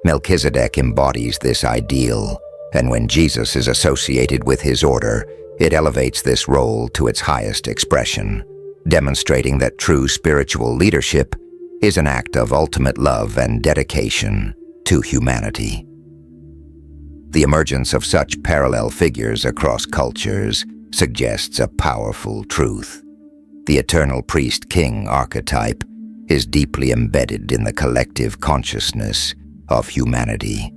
Melchizedek embodies this ideal, and when Jesus is associated with his order, it elevates this role to its highest expression, demonstrating that true spiritual leadership is an act of ultimate love and dedication to humanity. The emergence of such parallel figures across cultures suggests a powerful truth. The eternal priest-king archetype is deeply embedded in the collective consciousness of humanity.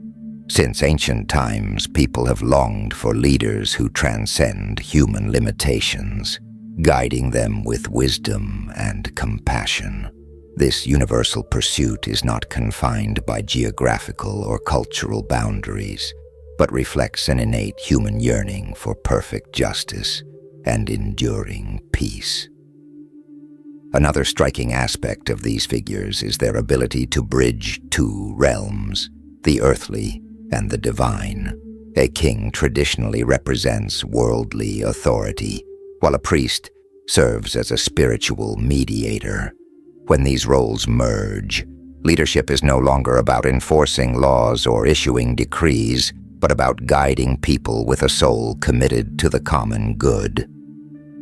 Since ancient times, people have longed for leaders who transcend human limitations, guiding them with wisdom and compassion. This universal pursuit is not confined by geographical or cultural boundaries, but reflects an innate human yearning for perfect justice and enduring peace. Another striking aspect of these figures is their ability to bridge two realms, the earthly and the divine. A king traditionally represents worldly authority, while a priest serves as a spiritual mediator. When these roles merge, leadership is no longer about enforcing laws or issuing decrees, but about guiding people with a soul committed to the common good.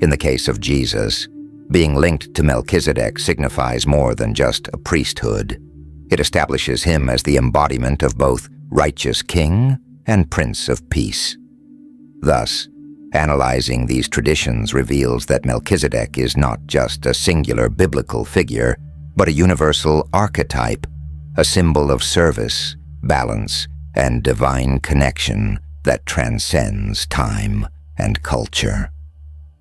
In the case of Jesus, being linked to Melchizedek signifies more than just a priesthood. It establishes him as the embodiment of both righteous king and Prince of Peace. Thus, analyzing these traditions reveals that Melchizedek is not just a singular biblical figure, but a universal archetype, a symbol of service, balance, and divine connection that transcends time and culture.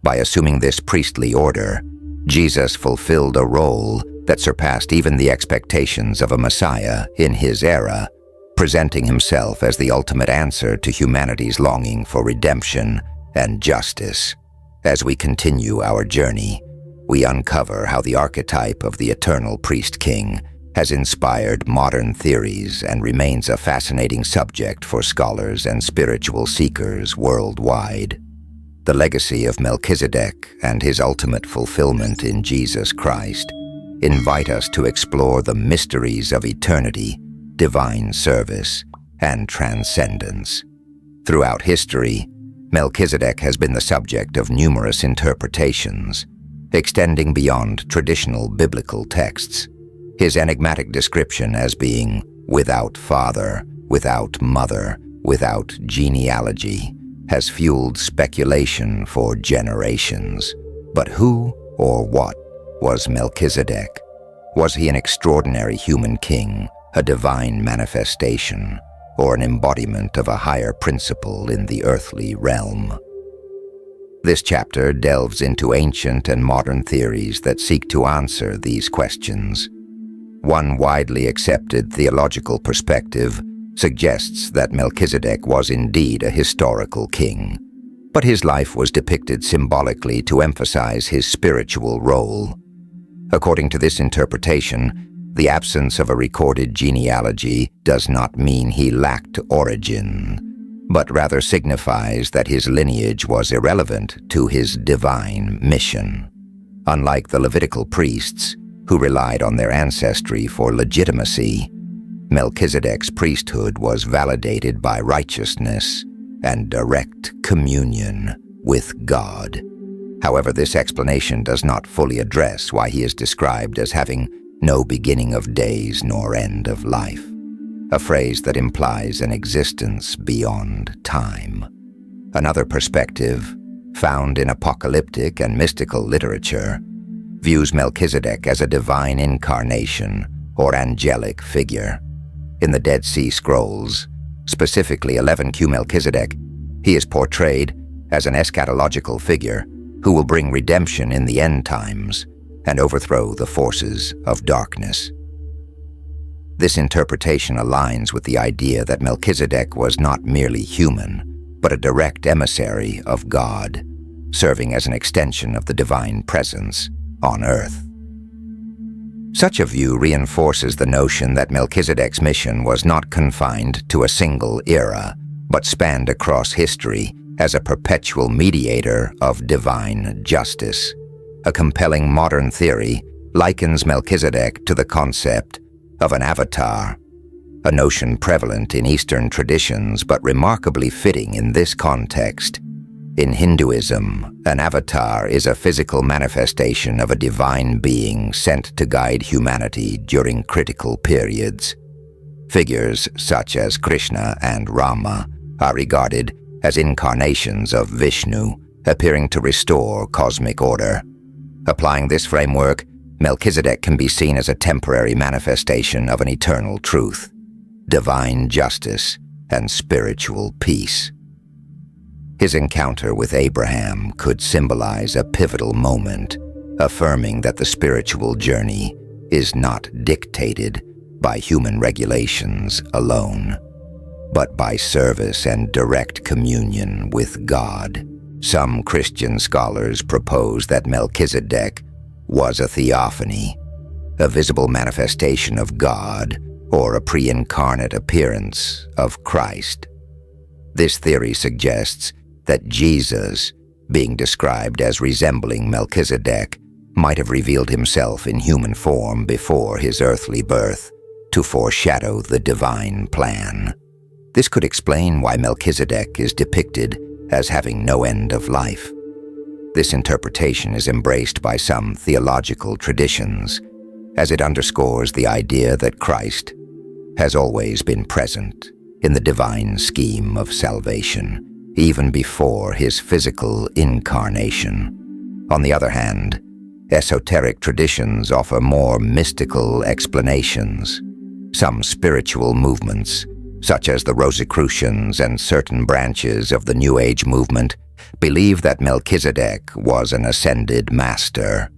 By assuming this priestly order, Jesus fulfilled a role that surpassed even the expectations of a Messiah in his era, presenting himself as the ultimate answer to humanity's longing for redemption and justice. As we continue our journey, we uncover how the archetype of the eternal priest-king has inspired modern theories and remains a fascinating subject for scholars and spiritual seekers worldwide. The legacy of Melchizedek and his ultimate fulfillment in Jesus Christ invite us to explore the mysteries of eternity, divine service, and transcendence. Throughout history, Melchizedek has been the subject of numerous interpretations, extending beyond traditional biblical texts. His enigmatic description as being without father, without mother, without genealogy, has fueled speculation for generations. But who or what was Melchizedek? Was he an extraordinary human king, a divine manifestation, or an embodiment of a higher principle in the earthly realm? This chapter delves into ancient and modern theories that seek to answer these questions. One widely accepted theological perspective suggests that Melchizedek was indeed a historical king, but his life was depicted symbolically to emphasize his spiritual role. According to this interpretation, the absence of a recorded genealogy does not mean he lacked origin, but rather signifies that his lineage was irrelevant to his divine mission. Unlike the Levitical priests, who relied on their ancestry for legitimacy, Melchizedek's priesthood was validated by righteousness and direct communion with God. However, this explanation does not fully address why he is described as having no beginning of days nor end of life, a phrase that implies an existence beyond time. Another perspective, found in apocalyptic and mystical literature, views Melchizedek as a divine incarnation or angelic figure. In the Dead Sea Scrolls, specifically 11Q Melchizedek, he is portrayed as an eschatological figure who will bring redemption in the end times and overthrow the forces of darkness. This interpretation aligns with the idea that Melchizedek was not merely human, but a direct emissary of God, serving as an extension of the divine presence on earth. Such a view reinforces the notion that Melchizedek's mission was not confined to a single era, but spanned across history as a perpetual mediator of divine justice. A compelling modern theory likens Melchizedek to the concept of an avatar, a notion prevalent in Eastern traditions but remarkably fitting in this context. In Hinduism, an avatar is a physical manifestation of a divine being sent to guide humanity during critical periods. Figures such as Krishna and Rama are regarded as incarnations of Vishnu, appearing to restore cosmic order. Applying this framework, Melchizedek can be seen as a temporary manifestation of an eternal truth, divine justice, and spiritual peace. His encounter with Abraham could symbolize a pivotal moment, affirming that the spiritual journey is not dictated by human regulations alone, but by service and direct communion with God. Some Christian scholars propose that Melchizedek was a theophany, a visible manifestation of God or a pre-incarnate appearance of Christ. This theory suggests that Jesus, being described as resembling Melchizedek, might have revealed himself in human form before his earthly birth to foreshadow the divine plan. This could explain why Melchizedek is depicted as having no end of life. This interpretation is embraced by some theological traditions, as it underscores the idea that Christ has always been present in the divine scheme of salvation, even before his physical incarnation. On the other hand, esoteric traditions offer more mystical explanations. Some spiritual movements, such as the Rosicrucians and certain branches of the New Age movement, believe that Melchizedek was an ascended master,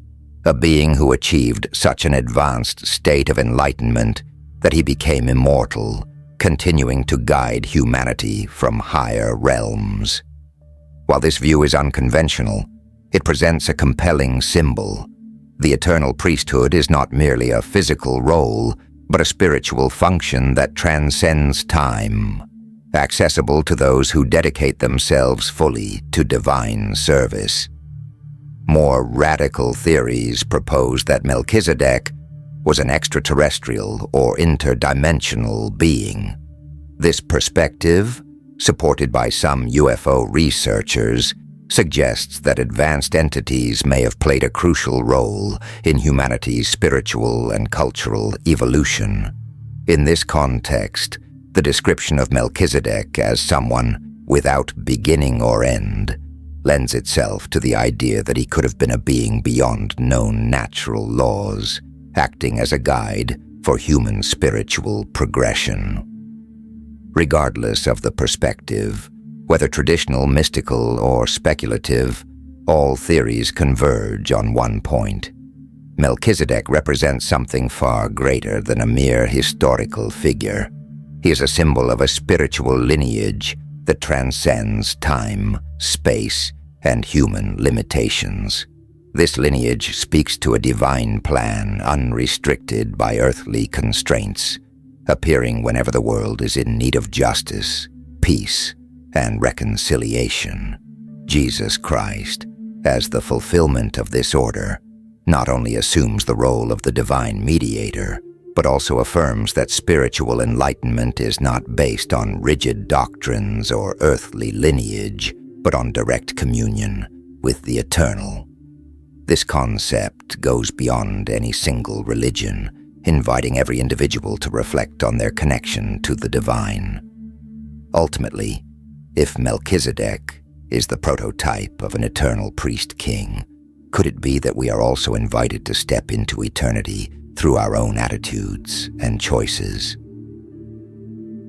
a being who achieved such an advanced state of enlightenment that he became immortal, continuing to guide humanity from higher realms. While this view is unconventional, it presents a compelling symbol. The eternal priesthood is not merely a physical role, but a spiritual function that transcends time, accessible to those who dedicate themselves fully to divine service. More radical theories propose that Melchizedek was an extraterrestrial or interdimensional being. This perspective, supported by some UFO researchers, suggests that advanced entities may have played a crucial role in humanity's spiritual and cultural evolution. In this context, the description of Melchizedek as someone without beginning or end lends itself to the idea that he could have been a being beyond known natural laws, acting as a guide for human spiritual progression. Regardless of the perspective, whether traditional, mystical, or speculative, all theories converge on one point. Melchizedek represents something far greater than a mere historical figure. He is a symbol of a spiritual lineage that transcends time, space, and human limitations. This lineage speaks to a divine plan unrestricted by earthly constraints, appearing whenever the world is in need of justice, peace, and reconciliation. Jesus Christ, as the fulfillment of this order, not only assumes the role of the divine mediator, but also affirms that spiritual enlightenment is not based on rigid doctrines or earthly lineage, but on direct communion with the eternal. This concept goes beyond any single religion, inviting every individual to reflect on their connection to the divine. Ultimately, if Melchizedek is the prototype of an eternal priest-king, could it be that we are also invited to step into eternity through our own attitudes and choices?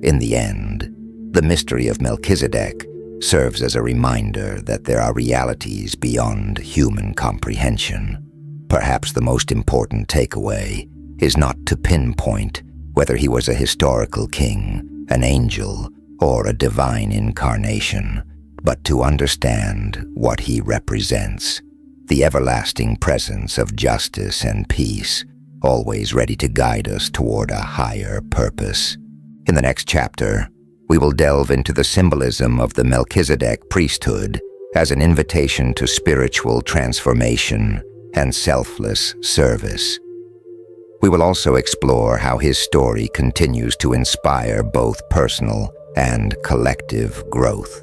In the end, the mystery of Melchizedek serves as a reminder that there are realities beyond human comprehension. Perhaps the most important takeaway is not to pinpoint whether he was a historical king, an angel, or a divine incarnation, but to understand what he represents: the everlasting presence of justice and peace, always ready to guide us toward a higher purpose. In the next chapter, we will delve into the symbolism of the Melchizedek priesthood as an invitation to spiritual transformation and selfless service. We will also explore how his story continues to inspire both personal and collective growth.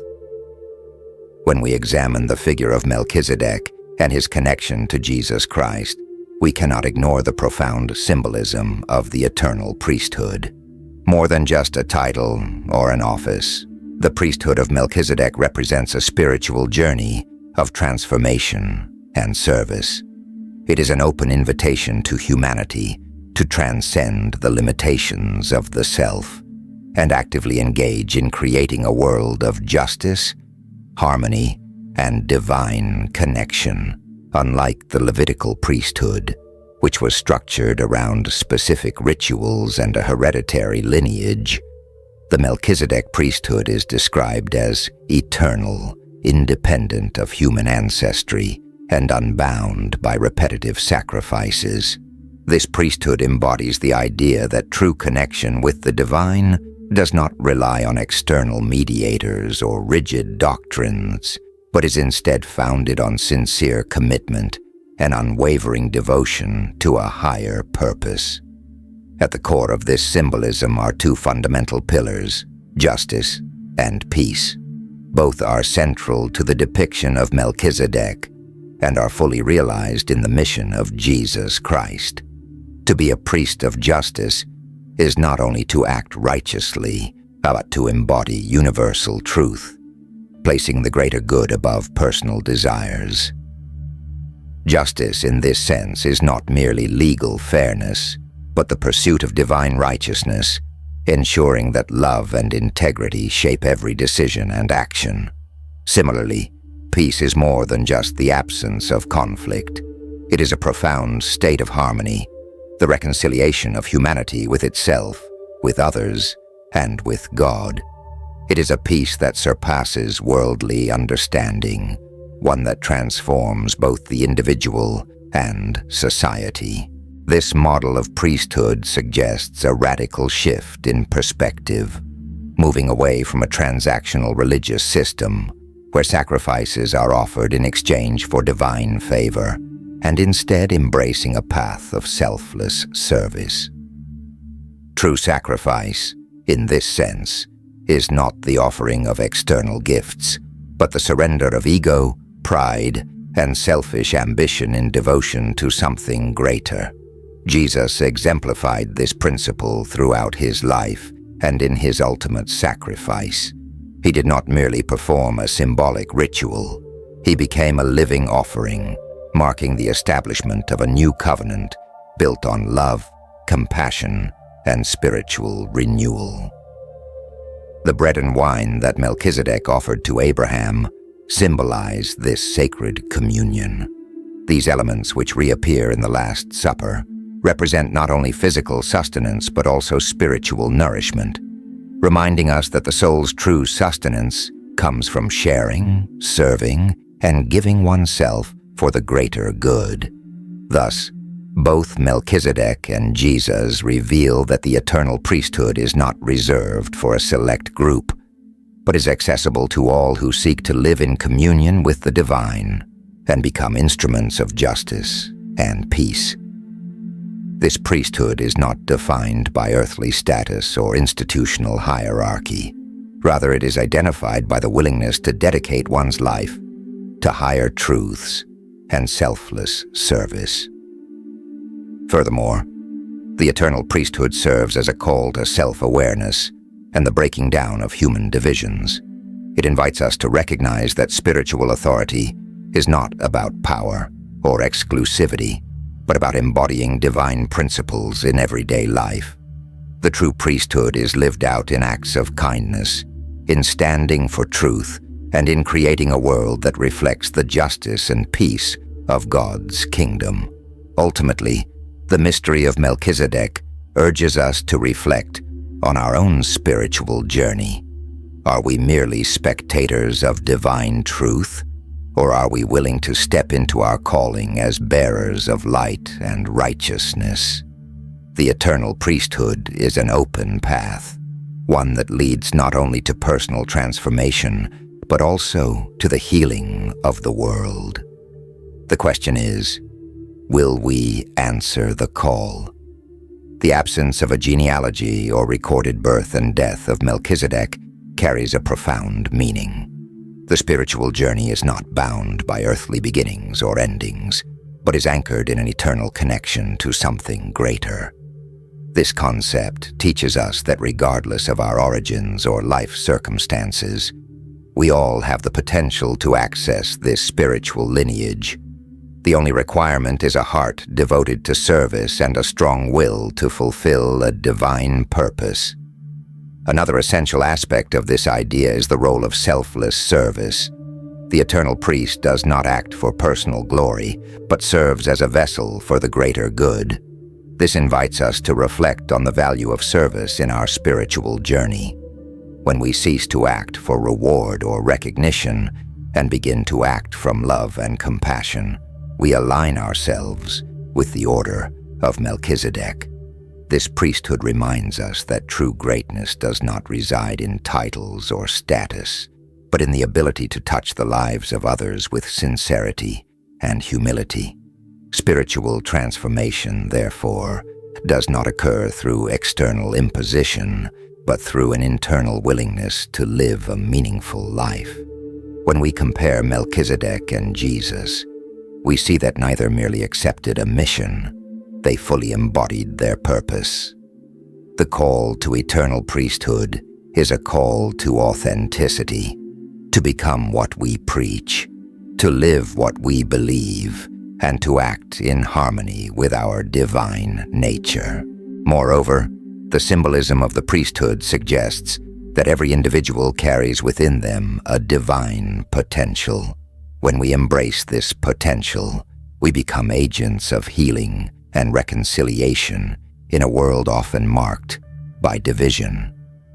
When we examine the figure of Melchizedek and his connection to Jesus Christ, we cannot ignore the profound symbolism of the eternal priesthood. More than just a title or an office, the priesthood of Melchizedek represents a spiritual journey of transformation and service. It is an open invitation to humanity to transcend the limitations of the self and actively engage in creating a world of justice, harmony, and divine connection. Unlike the Levitical priesthood, which was structured around specific rituals and a hereditary lineage, the Melchizedek priesthood is described as eternal, independent of human ancestry, and unbound by repetitive sacrifices. This priesthood embodies the idea that true connection with the divine does not rely on external mediators or rigid doctrines, but is instead founded on sincere commitment and unwavering devotion to a higher purpose. At the core of this symbolism are two fundamental pillars, justice and peace. Both are central to the depiction of Melchizedek and are fully realized in the mission of Jesus Christ. To be a priest of justice is not only to act righteously, but to embody universal truth, placing the greater good above personal desires. Justice in this sense is not merely legal fairness, but the pursuit of divine righteousness, ensuring that love and integrity shape every decision and action. Similarly, peace is more than just the absence of conflict. It is a profound state of harmony, the reconciliation of humanity with itself, with others, and with God. It is a peace that surpasses worldly understanding, one that transforms both the individual and society. This model of priesthood suggests a radical shift in perspective, moving away from a transactional religious system where sacrifices are offered in exchange for divine favor, and instead embracing a path of selfless service. True sacrifice, in this sense, is not the offering of external gifts, but the surrender of ego, pride, and selfish ambition in devotion to something greater. Jesus exemplified this principle throughout his life and in his ultimate sacrifice. He did not merely perform a symbolic ritual. He became a living offering, marking the establishment of a new covenant built on love, compassion, and spiritual renewal. The bread and wine that Melchizedek offered to Abraham symbolize this sacred communion. These elements, which reappear in the Last Supper, represent not only physical sustenance but also spiritual nourishment, reminding us that the soul's true sustenance comes from sharing, serving, and giving oneself for the greater good. Thus, both Melchizedek and Jesus reveal that the eternal priesthood is not reserved for a select group, but is accessible to all who seek to live in communion with the divine and become instruments of justice and peace. This priesthood is not defined by earthly status or institutional hierarchy. Rather, it is identified by the willingness to dedicate one's life to higher truths and selfless service. Furthermore, the eternal priesthood serves as a call to self-awareness and the breaking down of human divisions. It invites us to recognize that spiritual authority is not about power or exclusivity, but about embodying divine principles in everyday life. The true priesthood is lived out in acts of kindness, in standing for truth, and in creating a world that reflects the justice and peace of God's kingdom. Ultimately, the mystery of Melchizedek urges us to reflect on our own spiritual journey. Are we merely spectators of divine truth, or are we willing to step into our calling as bearers of light and righteousness? The eternal priesthood is an open path, one that leads not only to personal transformation, but also to the healing of the world. The question is, will we answer the call? The absence of a genealogy or recorded birth and death of Melchizedek carries a profound meaning. The spiritual journey is not bound by earthly beginnings or endings, but is anchored in an eternal connection to something greater. This concept teaches us that regardless of our origins or life circumstances, we all have the potential to access this spiritual lineage. The only requirement is a heart devoted to service and a strong will to fulfill a divine purpose. Another essential aspect of this idea is the role of selfless service. The eternal priest does not act for personal glory, but serves as a vessel for the greater good. This invites us to reflect on the value of service in our spiritual journey. When we cease to act for reward or recognition and begin to act from love and compassion, we align ourselves with the order of Melchizedek. This priesthood reminds us that true greatness does not reside in titles or status, but in the ability to touch the lives of others with sincerity and humility. Spiritual transformation, therefore, does not occur through external imposition, but through an internal willingness to live a meaningful life. When we compare Melchizedek and Jesus, we see that neither merely accepted a mission, they fully embodied their purpose. The call to eternal priesthood is a call to authenticity, to become what we preach, to live what we believe, and to act in harmony with our divine nature. Moreover, the symbolism of the priesthood suggests that every individual carries within them a divine potential. When we embrace this potential, we become agents of healing and reconciliation in a world often marked by division.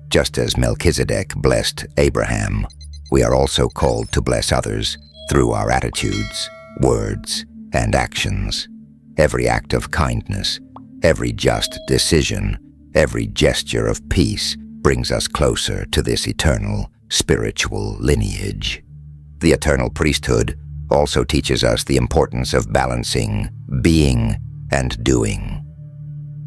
Just as Melchizedek blessed Abraham, we are also called to bless others through our attitudes, words, and actions. Every act of kindness, every just decision, every gesture of peace brings us closer to this eternal spiritual lineage. The eternal priesthood also teaches us the importance of balancing being and doing.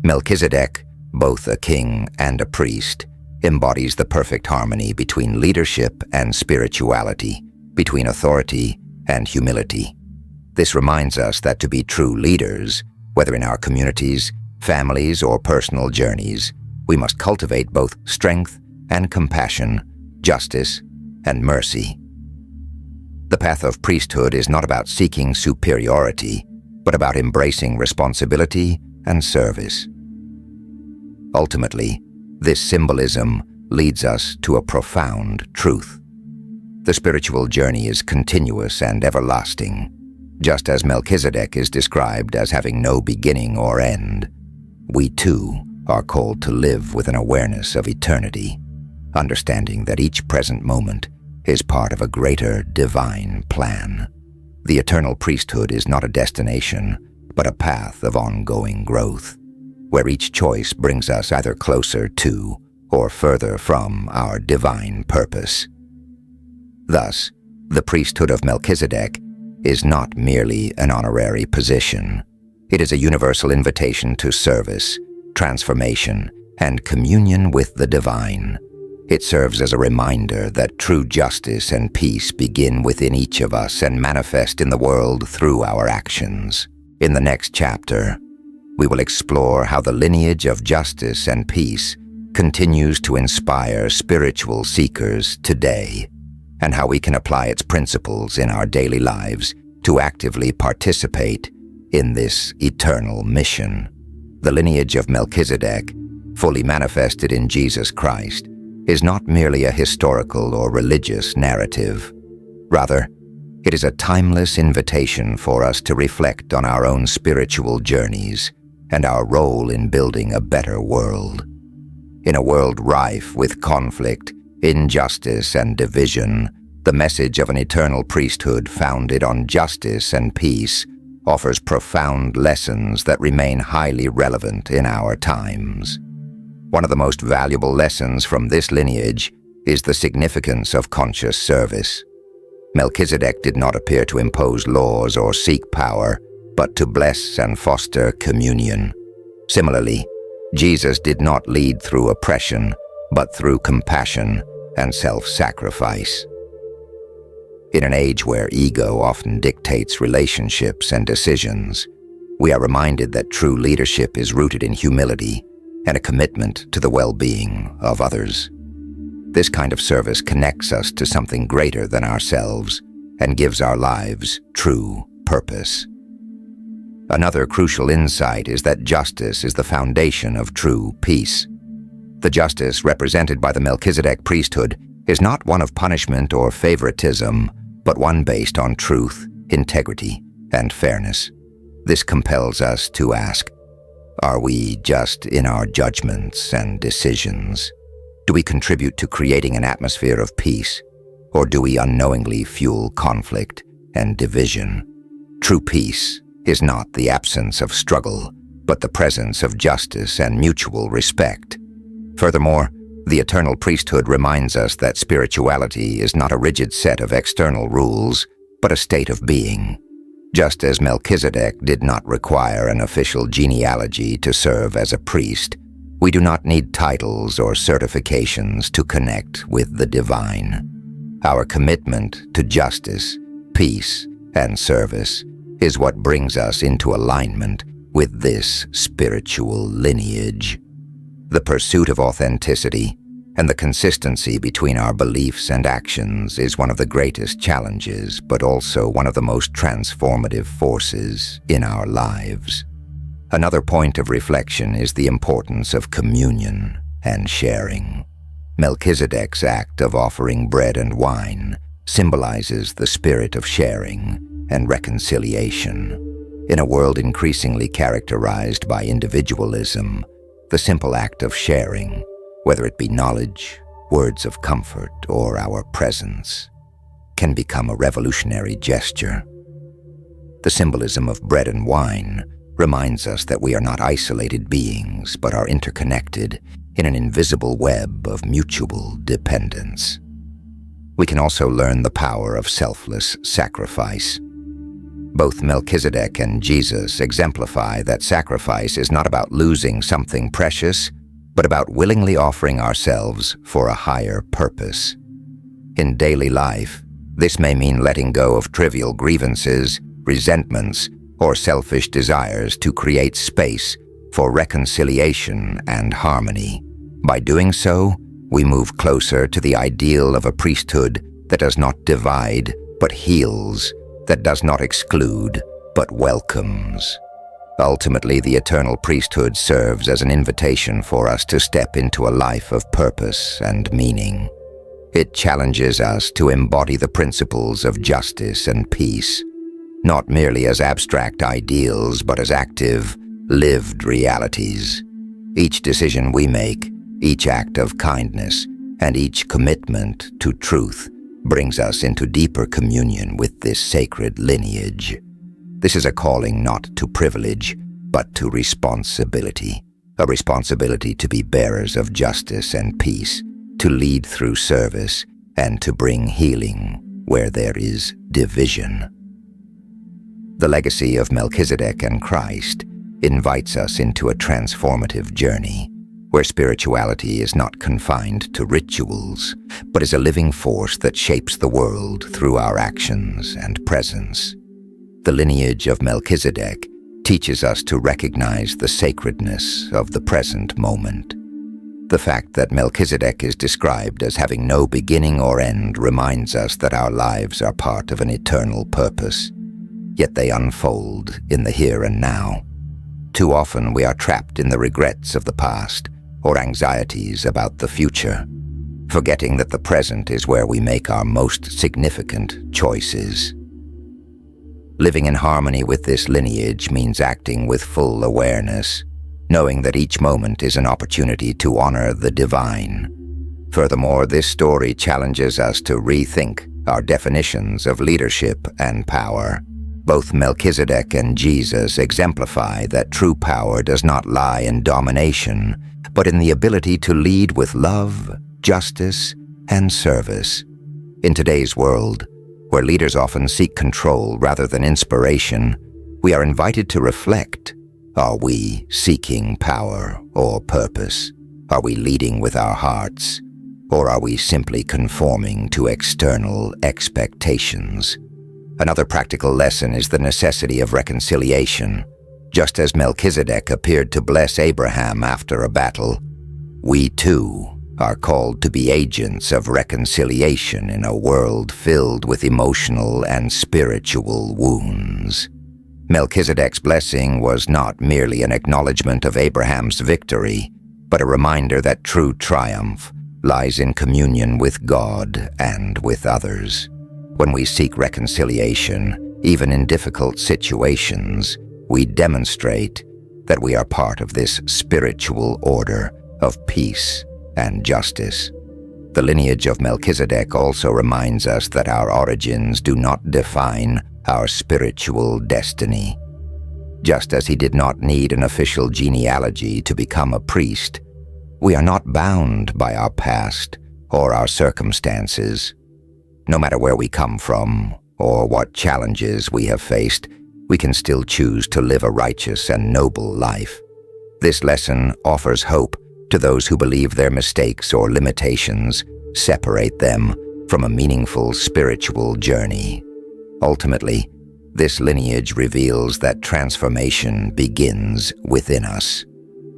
Melchizedek, both a king and a priest, embodies the perfect harmony between leadership and spirituality, between authority and humility. This reminds us that to be true leaders, whether in our communities, families, or personal journeys, we must cultivate both strength and compassion, justice and mercy. The path of priesthood is not about seeking superiority, but about embracing responsibility and service. Ultimately, this symbolism leads us to a profound truth. The spiritual journey is continuous and everlasting. Just as Melchizedek is described as having no beginning or end, we too are called to live with an awareness of eternity, understanding that each present moment is part of a greater divine plan. The eternal priesthood is not a destination, but a path of ongoing growth, where each choice brings us either closer to or further from our divine purpose. Thus, the priesthood of Melchizedek is not merely an honorary position. It is a universal invitation to service, transformation, and communion with the divine. It serves as a reminder that true justice and peace begin within each of us and manifest in the world through our actions. In the next chapter, we will explore how the lineage of justice and peace continues to inspire spiritual seekers today, and how we can apply its principles in our daily lives to actively participate in this eternal mission. The lineage of Melchizedek, fully manifested in Jesus Christ, is not merely a historical or religious narrative. Rather, it is a timeless invitation for us to reflect on our own spiritual journeys and our role in building a better world. In a world rife with conflict, injustice, and division, the message of an eternal priesthood founded on justice and peace offers profound lessons that remain highly relevant in our times. One of the most valuable lessons from this lineage is the significance of conscious service. Melchizedek did not appear to impose laws or seek power, but to bless and foster communion. Similarly, Jesus did not lead through oppression, but through compassion and self-sacrifice. In an age where ego often dictates relationships and decisions, we are reminded that true leadership is rooted in humility and a commitment to the well-being of others. This kind of service connects us to something greater than ourselves and gives our lives true purpose. Another crucial insight is that justice is the foundation of true peace. The justice represented by the Melchizedek priesthood is not one of punishment or favoritism, but one based on truth, integrity, and fairness. This compels us to ask, are we just in our judgments and decisions? Do we contribute to creating an atmosphere of peace, or do we unknowingly fuel conflict and division? True peace is not the absence of struggle, but the presence of justice and mutual respect. Furthermore, the eternal priesthood reminds us that spirituality is not a rigid set of external rules, but a state of being. Just as Melchizedek did not require an official genealogy to serve as a priest, we do not need titles or certifications to connect with the divine. Our commitment to justice, peace, and service is what brings us into alignment with this spiritual lineage. The pursuit of authenticity and the consistency between our beliefs and actions is one of the greatest challenges, but also one of the most transformative forces in our lives. Another point of reflection is the importance of communion and sharing. Melchizedek's act of offering bread and wine symbolizes the spirit of sharing and reconciliation. In a world increasingly characterized by individualism, the simple act of sharing, whether it be knowledge, words of comfort, or our presence, can become a revolutionary gesture. The symbolism of bread and wine reminds us that we are not isolated beings, but are interconnected in an invisible web of mutual dependence. We can also learn the power of selfless sacrifice. Both Melchizedek and Jesus exemplify that sacrifice is not about losing something precious, but about willingly offering ourselves for a higher purpose. In daily life, this may mean letting go of trivial grievances, resentments, or selfish desires to create space for reconciliation and harmony. By doing so, we move closer to the ideal of a priesthood that does not divide but heals, that does not exclude but welcomes. Ultimately, the eternal priesthood serves as an invitation for us to step into a life of purpose and meaning. It challenges us to embody the principles of justice and peace, not merely as abstract ideals, but as active, lived realities. Each decision we make, each act of kindness, and each commitment to truth brings us into deeper communion with this sacred lineage. This is a calling not to privilege, but to responsibility. A responsibility to be bearers of justice and peace, to lead through service, and to bring healing where there is division. The legacy of Melchizedek and Christ invites us into a transformative journey, where spirituality is not confined to rituals, but is a living force that shapes the world through our actions and presence. The lineage of Melchizedek teaches us to recognize the sacredness of the present moment. The fact that Melchizedek is described as having no beginning or end reminds us that our lives are part of an eternal purpose, yet they unfold in the here and now. Too often we are trapped in the regrets of the past or anxieties about the future, forgetting that the present is where we make our most significant choices. Living in harmony with this lineage means acting with full awareness, knowing that each moment is an opportunity to honor the divine. Furthermore, this story challenges us to rethink our definitions of leadership and power. Both Melchizedek and Jesus exemplify that true power does not lie in domination, but in the ability to lead with love, justice, and service. In today's world, where leaders often seek control rather than inspiration, we are invited to reflect. Are we seeking power or purpose? Are we leading with our hearts? Or are we simply conforming to external expectations? Another practical lesson is the necessity of reconciliation. Just as Melchizedek appeared to bless Abraham after a battle, we too are called to be agents of reconciliation in a world filled with emotional and spiritual wounds. Melchizedek's blessing was not merely an acknowledgement of Abraham's victory, but a reminder that true triumph lies in communion with God and with others. When we seek reconciliation, even in difficult situations, we demonstrate that we are part of this spiritual order of peace and justice. The lineage of Melchizedek also reminds us that our origins do not define our spiritual destiny. Just as he did not need an official genealogy to become a priest, we are not bound by our past or our circumstances. No matter where we come from or what challenges we have faced, we can still choose to live a righteous and noble life. This lesson offers hope to those who believe their mistakes or limitations separate them from a meaningful spiritual journey. Ultimately, this lineage reveals that transformation begins within us.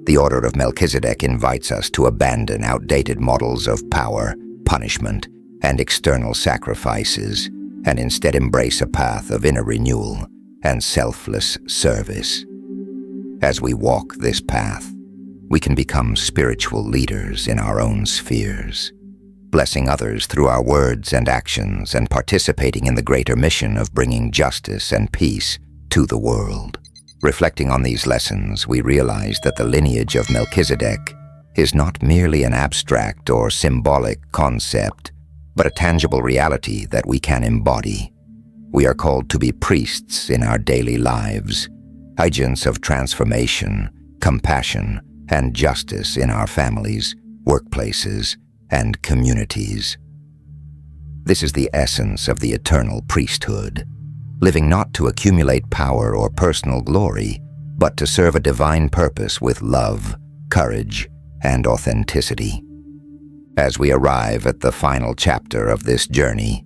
The Order of Melchizedek invites us to abandon outdated models of power, punishment, and external sacrifices, and instead embrace a path of inner renewal and selfless service. As we walk this path, we can become spiritual leaders in our own spheres, blessing others through our words and actions and participating in the greater mission of bringing justice and peace to the world. Reflecting on these lessons, we realize that the lineage of Melchizedek is not merely an abstract or symbolic concept, but a tangible reality that we can embody. We are called to be priests in our daily lives, agents of transformation, compassion, and justice in our families, workplaces, and communities. This is the essence of the eternal priesthood, living not to accumulate power or personal glory, but to serve a divine purpose with love, courage, and authenticity. As we arrive at the final chapter of this journey,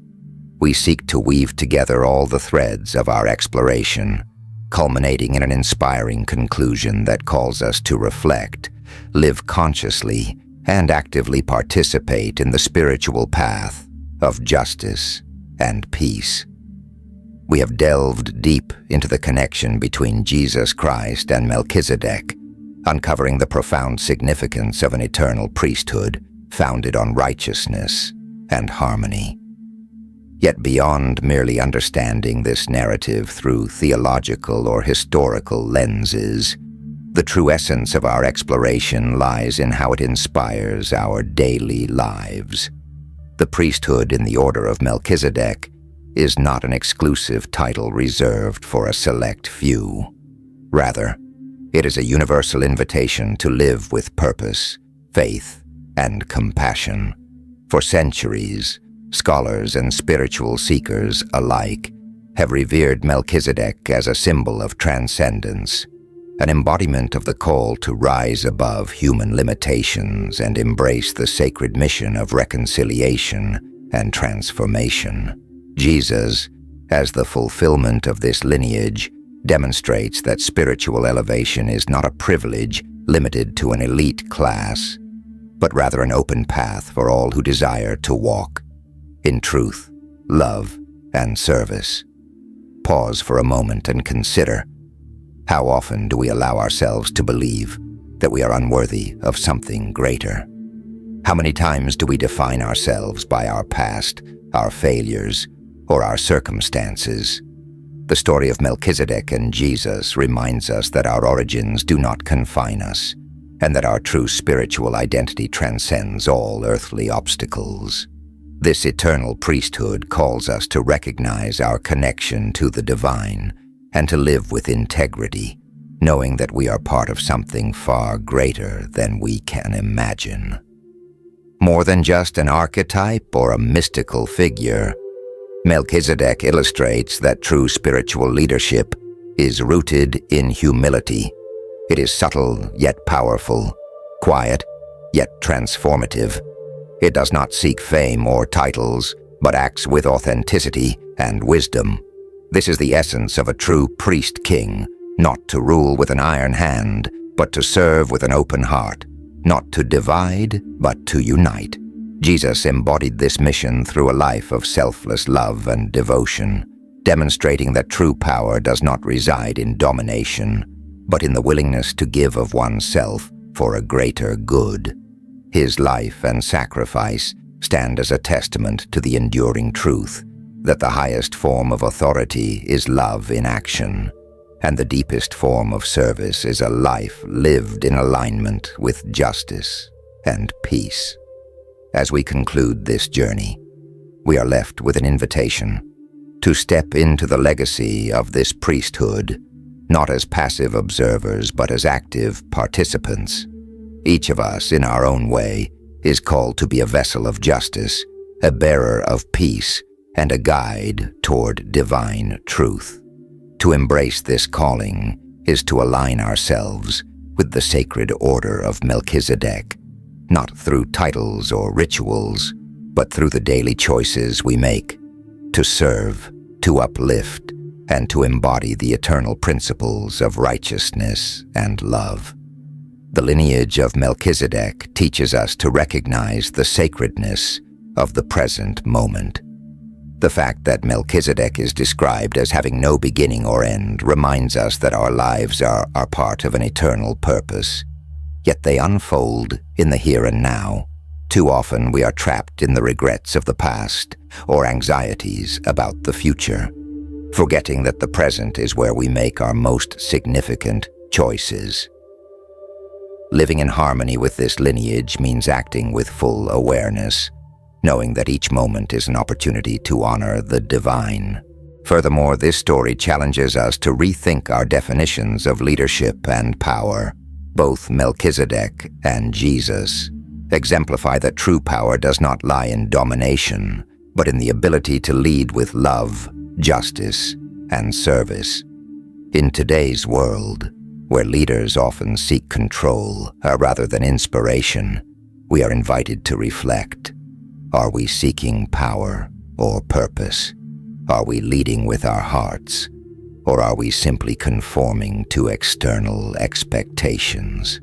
we seek to weave together all the threads of our exploration, culminating in an inspiring conclusion that calls us to reflect, live consciously, and actively participate in the spiritual path of justice and peace. We have delved deep into the connection between Jesus Christ and Melchizedek, uncovering the profound significance of an eternal priesthood founded on righteousness and harmony. Yet beyond merely understanding this narrative through theological or historical lenses, the true essence of our exploration lies in how it inspires our daily lives. The priesthood in the Order of Melchizedek is not an exclusive title reserved for a select few. Rather, it is a universal invitation to live with purpose, faith, and compassion. For centuries, scholars and spiritual seekers alike have revered Melchizedek as a symbol of transcendence, an embodiment of the call to rise above human limitations and embrace the sacred mission of reconciliation and transformation. Jesus, as the fulfillment of this lineage, demonstrates that spiritual elevation is not a privilege limited to an elite class, but rather an open path for all who desire to walk in truth, love, and service. Pause for a moment and consider, how often do we allow ourselves to believe that we are unworthy of something greater? How many times do we define ourselves by our past, our failures, or our circumstances? The story of Melchizedek and Jesus reminds us that our origins do not confine us, and that our true spiritual identity transcends all earthly obstacles. This eternal priesthood calls us to recognize our connection to the divine and to live with integrity, knowing that we are part of something far greater than we can imagine. More than just an archetype or a mystical figure, Melchizedek illustrates that true spiritual leadership is rooted in humility. It is subtle yet powerful, quiet yet transformative. It does not seek fame or titles, but acts with authenticity and wisdom. This is the essence of a true priest-king, not to rule with an iron hand, but to serve with an open heart, not to divide, but to unite. Jesus embodied this mission through a life of selfless love and devotion, demonstrating that true power does not reside in domination, but in the willingness to give of oneself for a greater good. His life and sacrifice stand as a testament to the enduring truth that the highest form of authority is love in action, and the deepest form of service is a life lived in alignment with justice and peace. As we conclude this journey, we are left with an invitation to step into the legacy of this priesthood, not as passive observers but as active participants. Each of us, in our own way, is called to be a vessel of justice, a bearer of peace, and a guide toward divine truth. To embrace this calling is to align ourselves with the sacred order of Melchizedek, not through titles or rituals, but through the daily choices we make, to serve, to uplift, and to embody the eternal principles of righteousness and love. The lineage of Melchizedek teaches us to recognize the sacredness of the present moment. The fact that Melchizedek is described as having no beginning or end reminds us that our lives are part of an eternal purpose, yet they unfold in the here and now. Too often we are trapped in the regrets of the past or anxieties about the future, forgetting that the present is where we make our most significant choices. Living in harmony with this lineage means acting with full awareness, knowing that each moment is an opportunity to honor the divine. Furthermore, this story challenges us to rethink our definitions of leadership and power. Both Melchizedek and Jesus exemplify that true power does not lie in domination, but in the ability to lead with love, justice, and service. In today's world, where leaders often seek control rather than inspiration, we are invited to reflect. Are we seeking power or purpose? Are we leading with our hearts, or are we simply conforming to external expectations?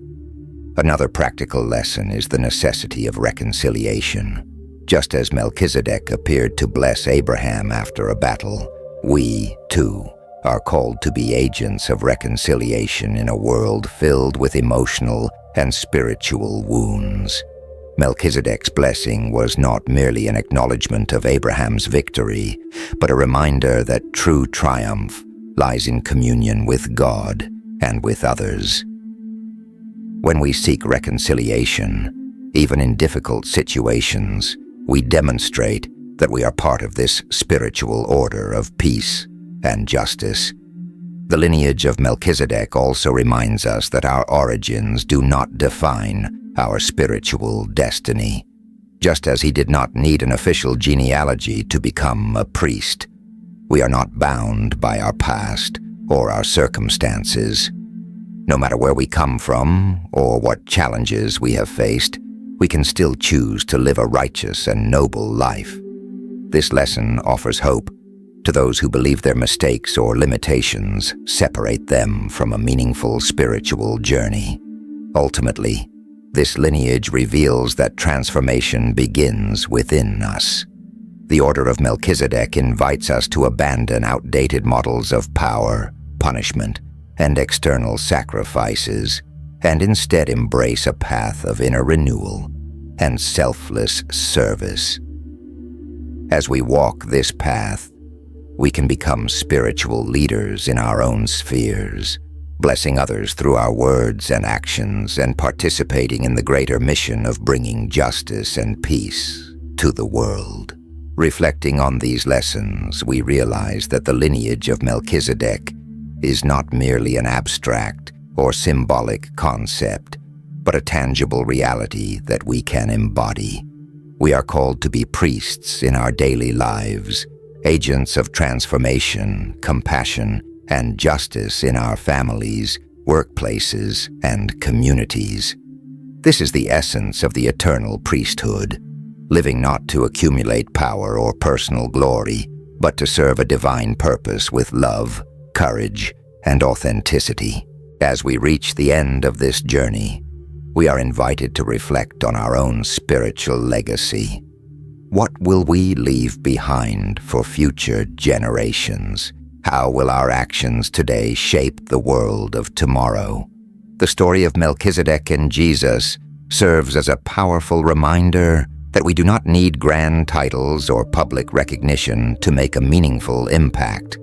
Another practical lesson is the necessity of reconciliation. Just as Melchizedek appeared to bless Abraham after a battle, we, too, are called to be agents of reconciliation in a world filled with emotional and spiritual wounds. Melchizedek's blessing was not merely an acknowledgement of Abraham's victory, but a reminder that true triumph lies in communion with God and with others. When we seek reconciliation, even in difficult situations, we demonstrate that we are part of this spiritual order of peace and justice. The lineage of Melchizedek also reminds us that our origins do not define our spiritual destiny. Just as he did not need an official genealogy to become a priest, we are not bound by our past or our circumstances. No matter where we come from or what challenges we have faced, we can still choose to live a righteous and noble life. This lesson offers hope to those who believe their mistakes or limitations separate them from a meaningful spiritual journey. Ultimately, this lineage reveals that transformation begins within us. The Order of Melchizedek invites us to abandon outdated models of power, punishment, and external sacrifices, and instead embrace a path of inner renewal and selfless service. As we walk this path, we can become spiritual leaders in our own spheres, blessing others through our words and actions and participating in the greater mission of bringing justice and peace to the world. Reflecting on these lessons, we realize that the lineage of Melchizedek is not merely an abstract or symbolic concept, but a tangible reality that we can embody. We are called to be priests in our daily lives, agents of transformation, compassion, and justice in our families, workplaces, and communities. This is the essence of the eternal priesthood, living not to accumulate power or personal glory, but to serve a divine purpose with love, courage, and authenticity. As we reach the end of this journey, we are invited to reflect on our own spiritual legacy. What will we leave behind for future generations? How will our actions today shape the world of tomorrow? The story of Melchizedek and Jesus serves as a powerful reminder that we do not need grand titles or public recognition to make a meaningful impact.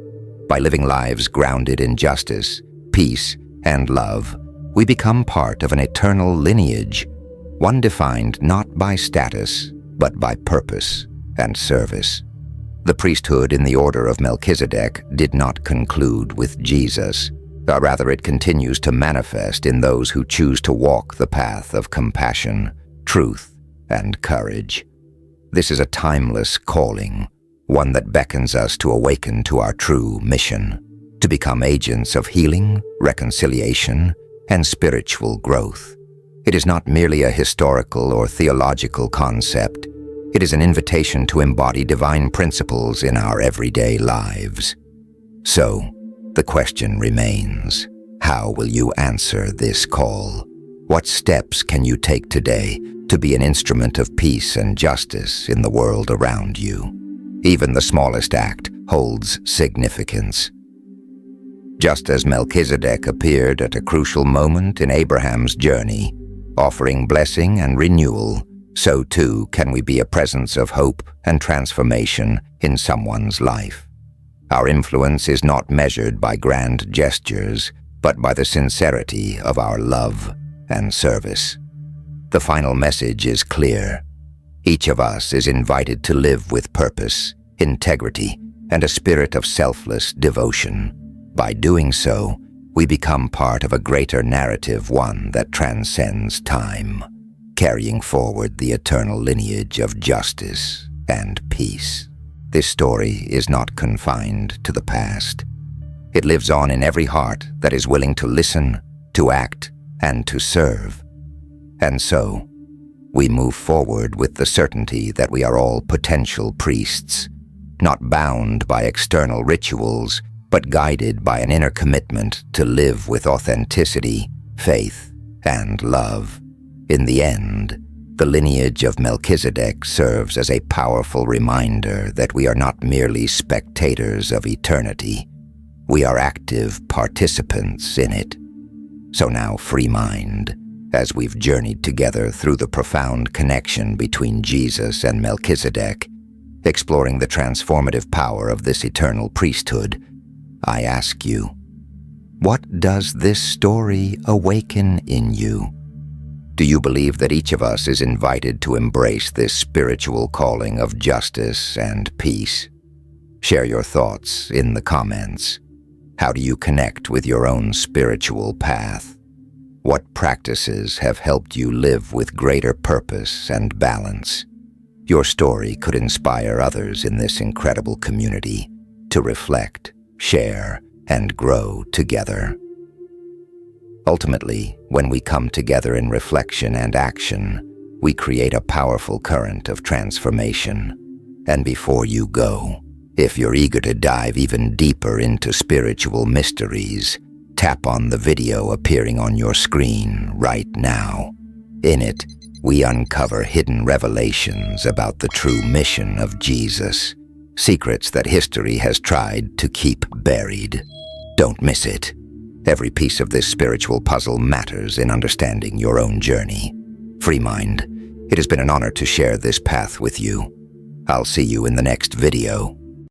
By living lives grounded in justice, peace, and love, we become part of an eternal lineage, one defined not by status, but by purpose and service. The priesthood in the Order of Melchizedek did not conclude with Jesus. Rather, it continues to manifest in those who choose to walk the path of compassion, truth, and courage. This is a timeless calling, one that beckons us to awaken to our true mission, to become agents of healing, reconciliation, and spiritual growth. It is not merely a historical or theological concept. It is an invitation to embody divine principles in our everyday lives. So, the question remains, how will you answer this call? What steps can you take today to be an instrument of peace and justice in the world around you? Even the smallest act holds significance. Just as Melchizedek appeared at a crucial moment in Abraham's journey, offering blessing and renewal, so too can we be a presence of hope and transformation in someone's life. Our influence is not measured by grand gestures, but by the sincerity of our love and service. The final message is clear. Each of us is invited to live with purpose, integrity, and a spirit of selfless devotion. By doing so, we become part of a greater narrative, one that transcends time, carrying forward the eternal lineage of justice and peace. This story is not confined to the past. It lives on in every heart that is willing to listen, to act, and to serve. And so, we move forward with the certainty that we are all potential priests, not bound by external rituals, but guided by an inner commitment to live with authenticity, faith, and love. In the end, the lineage of Melchizedek serves as a powerful reminder that we are not merely spectators of eternity. We are active participants in it. So now, free mind, as we've journeyed together through the profound connection between Jesus and Melchizedek, exploring the transformative power of this eternal priesthood, I ask you, what does this story awaken in you? Do you believe that each of us is invited to embrace this spiritual calling of justice and peace? Share your thoughts in the comments. How do you connect with your own spiritual path? What practices have helped you live with greater purpose and balance? Your story could inspire others in this incredible community to reflect, share, and grow together. Ultimately, when we come together in reflection and action, we create a powerful current of transformation. And before you go, if you're eager to dive even deeper into spiritual mysteries, tap on the video appearing on your screen right now. In it, we uncover hidden revelations about the true mission of Jesus, secrets that history has tried to keep buried. Don't miss it. Every piece of this spiritual puzzle matters in understanding your own journey. Free mind, it has been an honor to share this path with you. I'll see you in the next video.